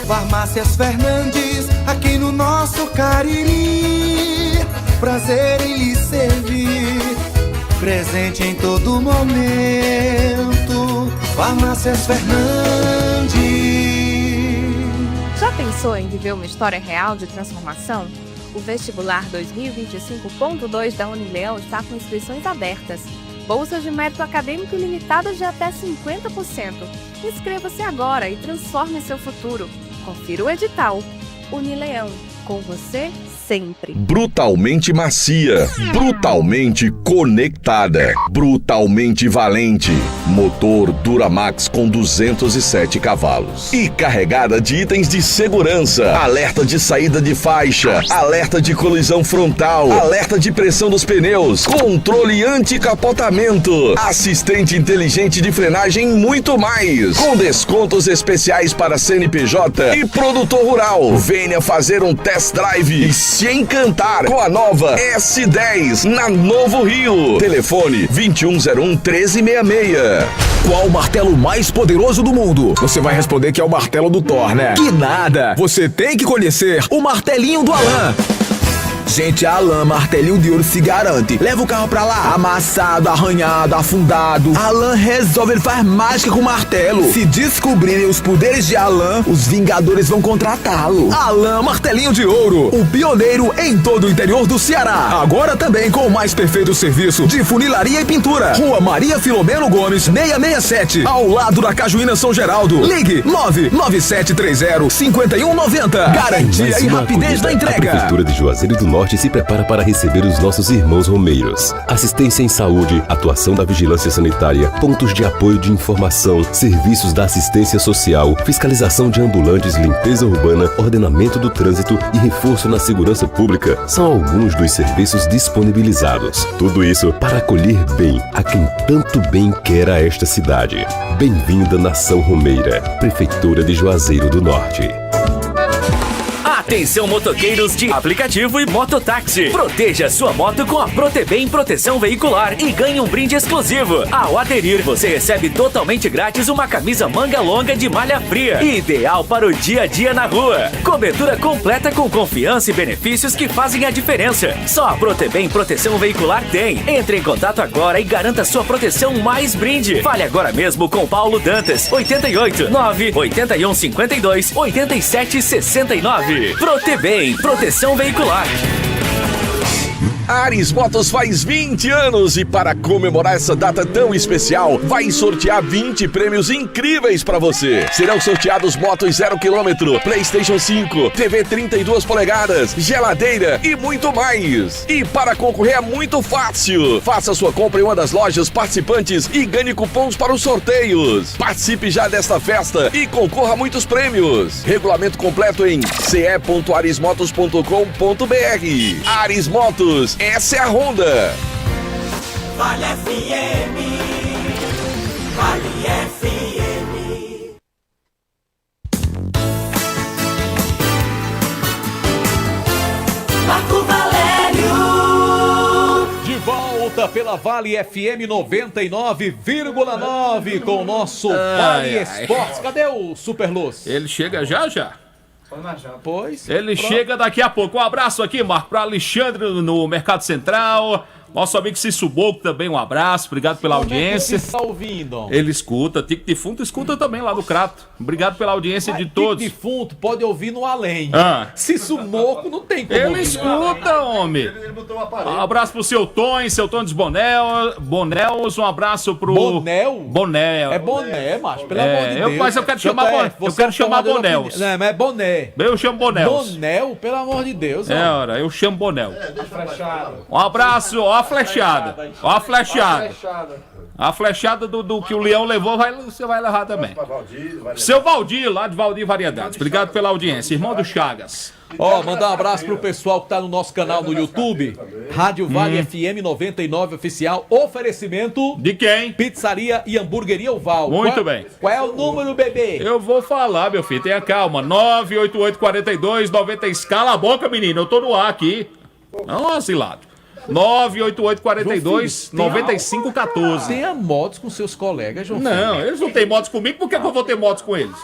Farmácias Fernandes, aqui no nosso Cariri. Prazer em lhe servir, presente em todo momento. Farmácias Fernandes. Já pensou em viver uma história real de transformação? O vestibular 2025.2 da Unileão está com inscrições abertas. Bolsas de mérito acadêmico ilimitadas de até 50%. Inscreva-se agora e transforme seu futuro. Confira o edital. Unileão, com você sempre. Brutalmente macia, brutalmente conectada, brutalmente valente. Motor Duramax com 207 cavalos. E carregada de itens de segurança. Alerta de saída de faixa, alerta de colisão frontal, alerta de pressão dos pneus, controle anti-capotamento, assistente inteligente de frenagem e muito mais. Com descontos especiais para CNPJ e produtor rural. Venha fazer um test drive e se encantar com a nova S10 na Novo Rio. Telefone 2101-1366. Qual o martelo mais poderoso do mundo? Você vai responder que é o martelo do Thor, né? Que nada! Você tem que conhecer o martelinho do Alan. Gente, a Alan Martelinho de Ouro se garante. Leva o carro pra lá, amassado, arranhado, afundado. Alan resolve, ele faz mágica com o martelo. Se descobrirem os poderes de Alan, os Vingadores vão contratá-lo. Alan Martelinho de Ouro, o pioneiro em todo o interior do Ceará. Agora também com o mais perfeito serviço de funilaria e pintura. Rua Maria Filomeno Gomes, 667, ao lado da Cajuína São Geraldo. Ligue 99730-5190. Garantia e rapidez da entrega. A Prefeitura de Juazeiro do Norte se prepara para receber os nossos irmãos romeiros. Assistência em saúde, atuação da vigilância sanitária, pontos de apoio de informação, serviços da assistência social, fiscalização de ambulantes, limpeza urbana, ordenamento do trânsito e reforço na segurança pública são alguns dos serviços disponibilizados. Tudo isso para acolher bem a quem tanto bem quer a esta cidade. Bem-vinda, Nação Romeira, Prefeitura de Juazeiro do Norte. Atenção, motoqueiros de aplicativo e mototáxi. Proteja sua moto com a Protebem Proteção Veicular e ganhe um brinde exclusivo. Ao aderir, você recebe totalmente grátis uma camisa manga longa de malha fria, ideal para o dia a dia na rua. Cobertura completa com confiança e benefícios que fazem a diferença. Só a Protebem Proteção Veicular tem. Entre em contato agora e garanta sua proteção mais brinde. Fale agora mesmo com Paulo Dantas, 88 981 52 87 69. Protebem Proteção Veicular. A Ares Motos faz 20 anos e para comemorar essa data tão especial, vai sortear 20 prêmios incríveis para você. Serão sorteados motos 0 km, PlayStation 5, TV 32 polegadas, geladeira e muito mais. E para concorrer é muito fácil. Faça sua compra em uma das lojas participantes e ganhe cupons para os sorteios. Participe já desta festa e concorra a muitos prêmios. Regulamento completo em ce.aresmotos.com.br. Ares Motos, essa é a Honda. Vale FM, Vale FM. Marco Valério. De volta pela Vale FM 99,9 com o nosso Vale Esportes. Cadê o Super Luz? Ele chega já. Pois. Ele chega daqui a pouco. Um abraço aqui, Marco, para Alexandre no Mercado Central. Nosso amigo Cício Boco também, um abraço. Obrigado pela audiência. Você está ouvindo? Ele escuta. Tique Defunto escuta também lá do Crato. Obrigado pela audiência de todos. Tique Defunto pode ouvir no além. Cício Moco não tem como Ele ouvir. escuta, homem. Um abraço pro seu Tonhos Bonels. Um abraço pro... Bonel? É boné, macho, pelo amor de Deus. Mas eu quero chamar Bonels. Não, mas é boné. Eu chamo Bonels. Bonel, pelo amor de Deus. Eu chamo Bonel. Um abraço, ó a flechada. A flechada do que o Leão levou, você vai levar também. Seu Valdir, lá de Valdir Variedades. Obrigado pela audiência. Irmão do Chagas. Mandar um abraço pro pessoal que tá no nosso canal no YouTube, Rádio Vale FM 99 Oficial, oferecimento... De quem? Pizzaria e Hamburgueria Oval. Muito bem. Qual é o número, bebê? Eu vou falar, meu filho, tenha calma, 988-42-90, cala a boca, menino, eu tô no ar aqui. Não, vacilado. 988-42-9514. Tenha motos com seus colegas, João. Não, eles não têm motos comigo, por que eu vou ter motos com eles?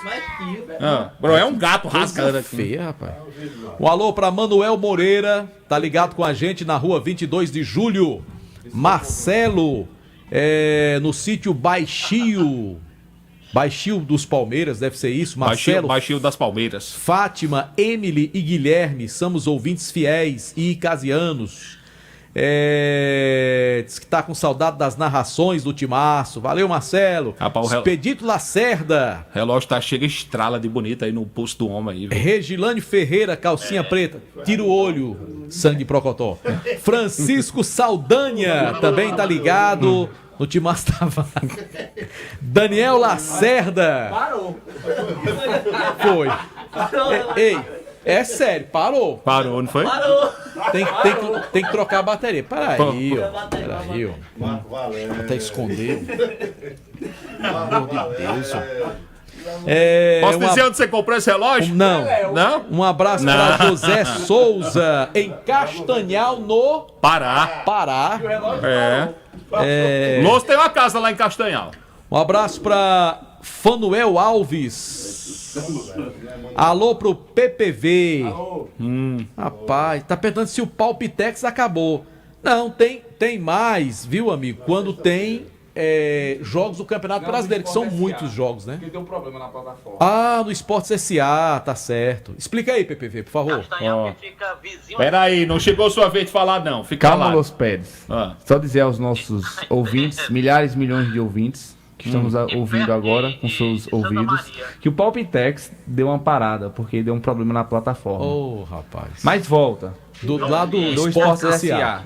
Bro, é um gato rasgando aqui. Feia, rapaz. Um alô pra Manuel Moreira, tá ligado com a gente na rua 22 de julho. Marcelo, no sítio Baixio dos Palmeiras, deve ser isso. Marcelo, Baixio das Palmeiras. Fátima, Emily e Guilherme, somos ouvintes fiéis e casianos. Diz que tá com saudade das narrações do Timaço. Valeu, Marcelo. Expedito Lacerda. O relógio tá chega estrala de bonita aí no pulso do homem aí. Viu? Regilane Ferreira, calcinha preta. Tira o olho, sangue procotó. Francisco Saldanha também tá ligado. No Timaço tava. Daniel Lacerda. Parou. Foi. Ei, é sério, parou. Parou, não foi? Parou. Tem que trocar a bateria. Peraí, ó. Até esconder. Pelo amor de Deus, ó. Posso dizer onde você comprou esse relógio? Não. Um abraço para José Souza, em Castanhal, no Pará. Nós tem uma casa lá em Castanhal. Um abraço para Fanuel Alves. Alô pro PPV. Rapaz, tá perguntando se o Palpitex acabou. Não, tem mais, viu, amigo? Quando tem jogos do Campeonato Brasileiro, que são muitos jogos, né? Porque deu um problema na plataforma. No Esportes SA, tá certo. Explica aí, PPV, por favor. Peraí, não chegou sua vez de falar, não. Fica Calma, lá. Los Pérez. Só dizer aos nossos ouvintes, milhares, milhões de ouvintes que estão nos ouvindo agora com seus ouvidos, que o Palpitex deu uma parada, porque deu um problema na plataforma. Rapaz. Mas volta. Do lado do Esportes SA.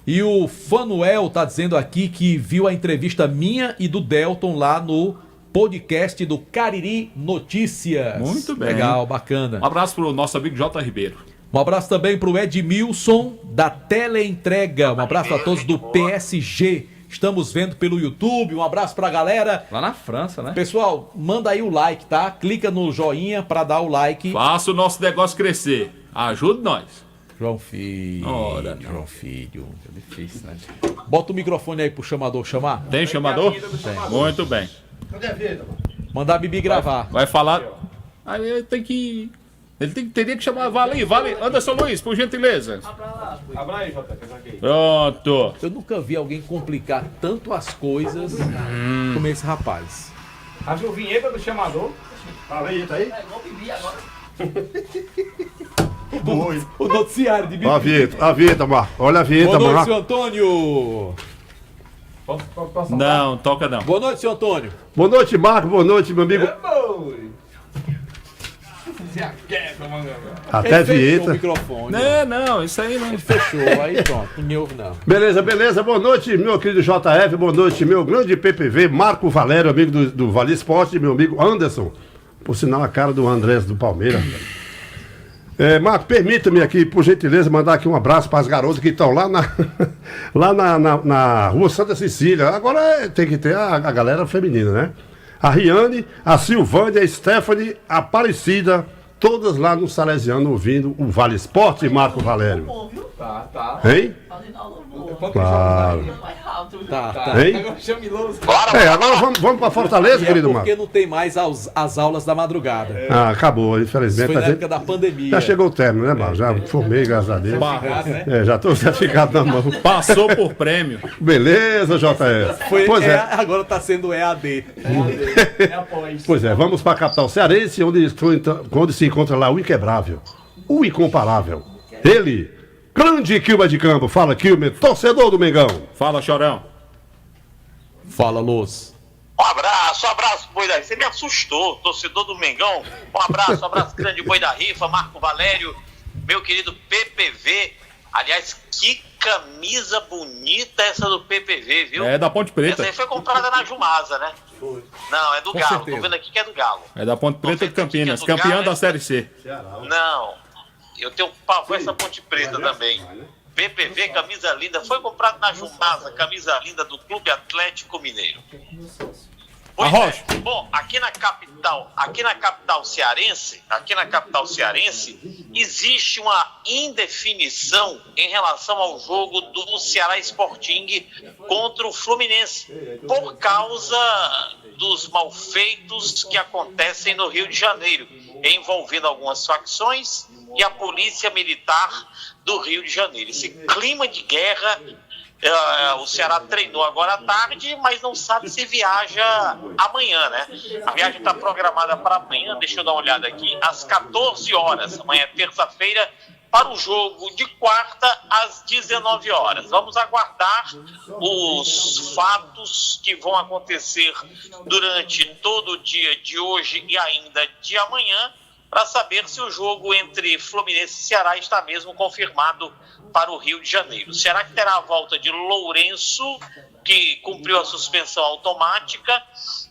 E o Fanuel tá dizendo aqui que viu a entrevista minha e do Delton lá no podcast do Cariri Notícias. Muito bem. Legal, bacana. Um abraço pro nosso amigo J. Ribeiro. Um abraço também pro Edmilson da Teleentrega. Um abraço a todos do PSG. Estamos vendo pelo YouTube. Um abraço pra galera. Lá na França, né? Pessoal, manda aí o like, tá? Clica no joinha pra dar o like. Faça o nosso negócio crescer. Ajude nós. João Filho. João Filho. É difícil, né? Bota o microfone aí pro chamador chamar. Tem chamador? Tem. Muito bem. Mandar a Bibi gravar. Vai falar. Aí ele tem que. Teria que chamar. Vale. Anderson Luiz, por gentileza. Abra aí, Jota. Pronto. Eu nunca vi alguém complicar tanto as coisas como esse rapaz. A vinheta do chamador. Fala aí, tá aí? Vou beber agora. O noticiário de Bibi. A vinheta, Marco. Olha a vinheta, Marco. Boa noite, seu Antônio. Não, toca não. Boa noite, seu Antônio. Boa noite, Marco. Boa noite, meu amigo. Até vinheta. O microfone. Não, isso aí não. Ele fechou, aí pronto, ninguém ouve não. Beleza. Boa noite, meu querido JF. Boa noite, meu grande PPV, Marco Valério, amigo do Vale Esporte, meu amigo Anderson. Por sinal, a cara do Andrés do Palmeiras. Marco, permita-me aqui, por gentileza, mandar aqui um abraço para as garotas que estão lá na Rua Santa Cecília. Agora tem que ter a galera feminina, né? A Riane, a Silvânia, a Stephanie, a Aparecida, todas lá no Salesiano ouvindo o Vale Esporte, Marco Valério. Tá. Hein? Claro. Tá. Hein? Agora chame Lousa. Agora vamos para Fortaleza, querido Marco. Porque não tem mais as aulas da madrugada. Acabou, infelizmente. Foi na época da pandemia. Já chegou o término, né, Marco? Já formei, graças a Deus. Né? Já estou certificado na mão. Passou por prêmio. Beleza, JF. Pois é. Agora está sendo EAD. Após. Pois é, vamos para a capital cearense, onde se encontra lá o inquebrável, o incomparável. Ele, grande Quilma de Campo. Fala, Quilma, torcedor do Mengão. Fala, Chorão. Fala, Luz. Um abraço, Boi da Rifa. Você me assustou, torcedor do Mengão. Um abraço, grande Boi da Rifa, Marco Valério, meu querido PPV. Aliás, que camisa bonita essa do PPV, viu? É da Ponte Preta. Essa aí foi comprada na Jumasa, né? Não, é do Com Galo. certeza. Tô vendo aqui que é do Galo. É da Ponte Preta de Campinas, campeã da Série C. Não, eu tenho pavor essa Ponte Preta também. PPV, camisa linda, foi comprado na Jumasa, camisa linda do Clube Atlético Mineiro. Pois é. Bom, aqui na capital cearense, existe uma indefinição em relação ao jogo do Ceará Sporting contra o Fluminense, por causa dos malfeitos que acontecem no Rio de Janeiro, envolvendo algumas facções e a polícia militar do Rio de Janeiro. Esse clima de guerra, o Ceará treinou agora à tarde, mas não sabe se viaja amanhã, né? A viagem está programada para amanhã, deixa eu dar uma olhada aqui, às 14 horas, amanhã é terça-feira, para o jogo de quarta às 19 horas. Vamos aguardar os fatos que vão acontecer durante todo o dia de hoje e ainda de amanhã, para saber se o jogo entre Fluminense e Ceará está mesmo confirmado para o Rio de Janeiro. Será que terá a volta de Lourenço, que cumpriu a suspensão automática,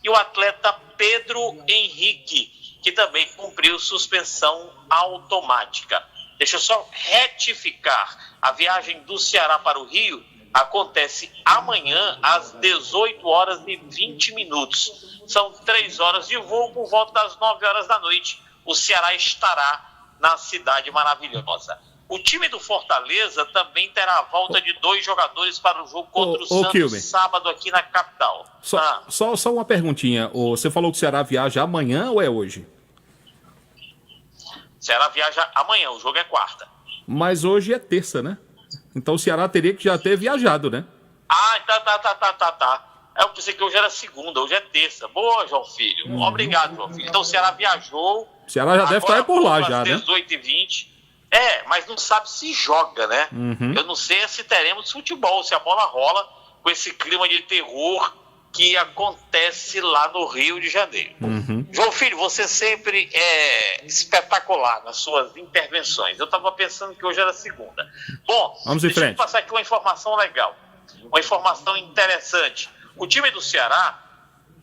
e o atleta Pedro Henrique, que também cumpriu suspensão automática. Deixa eu só retificar. A viagem do Ceará para o Rio acontece amanhã às 18 horas e 20 minutos. São 3 horas de voo, por volta das 9 horas da noite. O Ceará estará na cidade maravilhosa. O time do Fortaleza também terá a volta de 2 jogadores para o jogo contra o Santos, Kilmer, sábado aqui na capital. Só uma perguntinha. Você falou que o Ceará viaja amanhã ou é hoje? O Ceará viaja amanhã, o jogo é quarta. Mas hoje é terça, né? Então o Ceará teria que já ter viajado, né? Tá. Eu pensei que hoje era segunda, hoje é terça. Boa, João Filho. Obrigado, João Filho. Então o Ceará viajou. O Ceará já deve estar por lá já, né? 18h20. Mas não sabe se joga, né? Eu não sei se teremos futebol, se a bola rola com esse clima de terror que acontece lá no Rio de Janeiro. João Filho, você sempre é espetacular nas suas intervenções. Eu estava pensando que hoje era segunda. Bom, vamos em frente. Deixa eu passar aqui uma informação legal, uma informação interessante. O time do Ceará,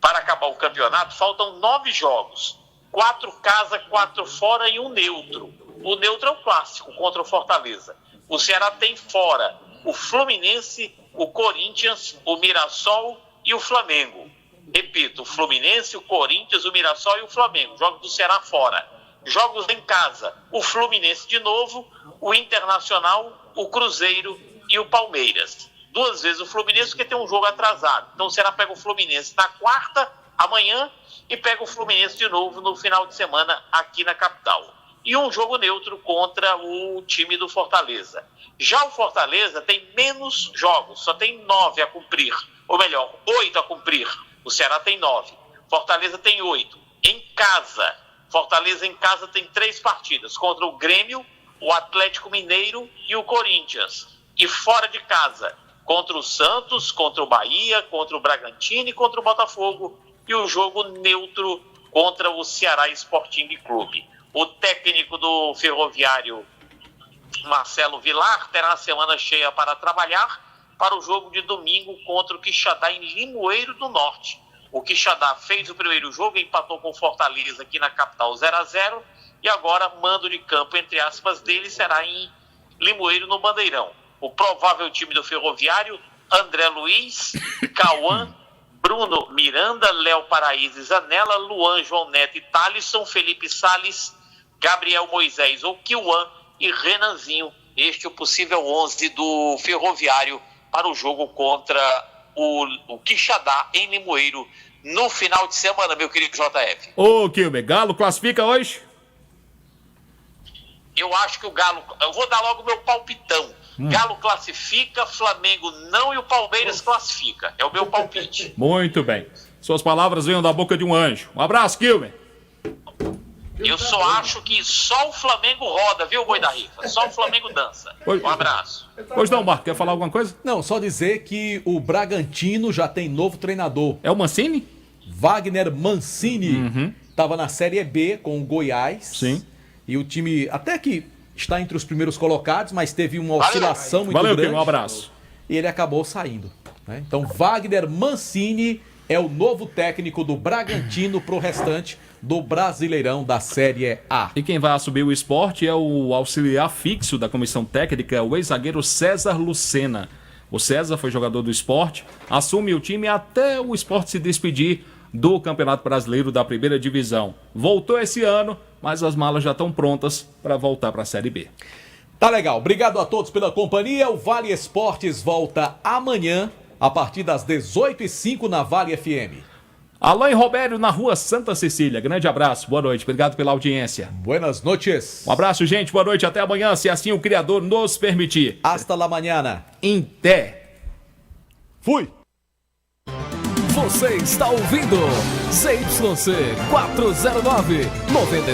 para acabar o campeonato, faltam 9 jogos. 4 casa, 4 fora e 1 neutro. O neutro é o clássico contra o Fortaleza. O Ceará tem fora o Fluminense, o Corinthians, o Mirassol e o Flamengo. Repito, o Fluminense, o Corinthians, o Mirassol e o Flamengo. Jogos do Ceará fora. Jogos em casa, o Fluminense de novo, o Internacional, o Cruzeiro e o Palmeiras. 2 vezes o Fluminense, porque tem um jogo atrasado. Então o Ceará pega o Fluminense na quarta, amanhã, e pega o Fluminense de novo no final de semana aqui na capital. E um jogo neutro contra o time do Fortaleza. Já o Fortaleza tem menos jogos, só tem 9 a cumprir. Ou melhor, 8 a cumprir. O Ceará tem 9. Fortaleza tem 8. Em casa, Fortaleza em casa tem 3 partidas. Contra o Grêmio, o Atlético Mineiro e o Corinthians. E fora de casa, contra o Santos, contra o Bahia, contra o Bragantino e contra o Botafogo. E o jogo neutro contra o Ceará Sporting Clube. O técnico do Ferroviário, Marcelo Vilar, terá a semana cheia para trabalhar para o jogo de domingo contra o Quixadá em Limoeiro do Norte. O Quixadá fez o primeiro jogo, empatou com o Fortaleza aqui na capital 0-0 e agora mando de campo, entre aspas, dele será em Limoeiro, no Bandeirão. O provável time do Ferroviário: André Luiz, Cauã, Bruno Miranda, Léo Paraíso e Zanella, Luan, João Neto e Thalisson, Felipe Salles, Gabriel Moisés ou Kiwan e Renanzinho. Este é o possível 11 do Ferroviário para o jogo contra o Quixadá em Limoeiro no final de semana, meu querido JF. Ô, Kilmer, Galo classifica hoje? Eu acho que o Galo... Eu vou dar logo o meu palpitão. Galo classifica, Flamengo não e o Palmeiras classifica. É o meu palpite. Muito bem. Suas palavras venham da boca de um anjo. Um abraço, Kilmer. Eu só acho que só o Flamengo roda, viu, Boi da Rifa? Só o Flamengo dança. Um abraço. Pois não, Marco, quer falar alguma coisa? Não, só dizer que o Bragantino já tem novo treinador. É o Mancini? Wagner Mancini. Estava na Série B com o Goiás. Sim. E o time até que está entre os primeiros colocados, mas teve uma oscilação muito grande. grande. Um abraço. E ele acabou saindo, né? Então, Wagner Mancini é o novo técnico do Bragantino pro restante do Brasileirão da Série A. E quem vai assumir o Sport é o auxiliar fixo da comissão técnica, o ex-zagueiro César Lucena. O César foi jogador do Sport, assume o time até o Sport se despedir do Campeonato Brasileiro da Primeira Divisão. Voltou esse ano, mas as malas já estão prontas para voltar para a Série B. Tá legal. Obrigado a todos pela companhia. O Vale Esportes volta amanhã, a partir das 18h05 na Vale FM. Alain Robério, na Rua Santa Cecília. Grande abraço, boa noite, obrigado pela audiência. Buenas noches. Um abraço, gente, boa noite, até amanhã, se assim o Criador nos permitir. Hasta la mañana. Inté. Fui. Você está ouvindo ZYC 409 99.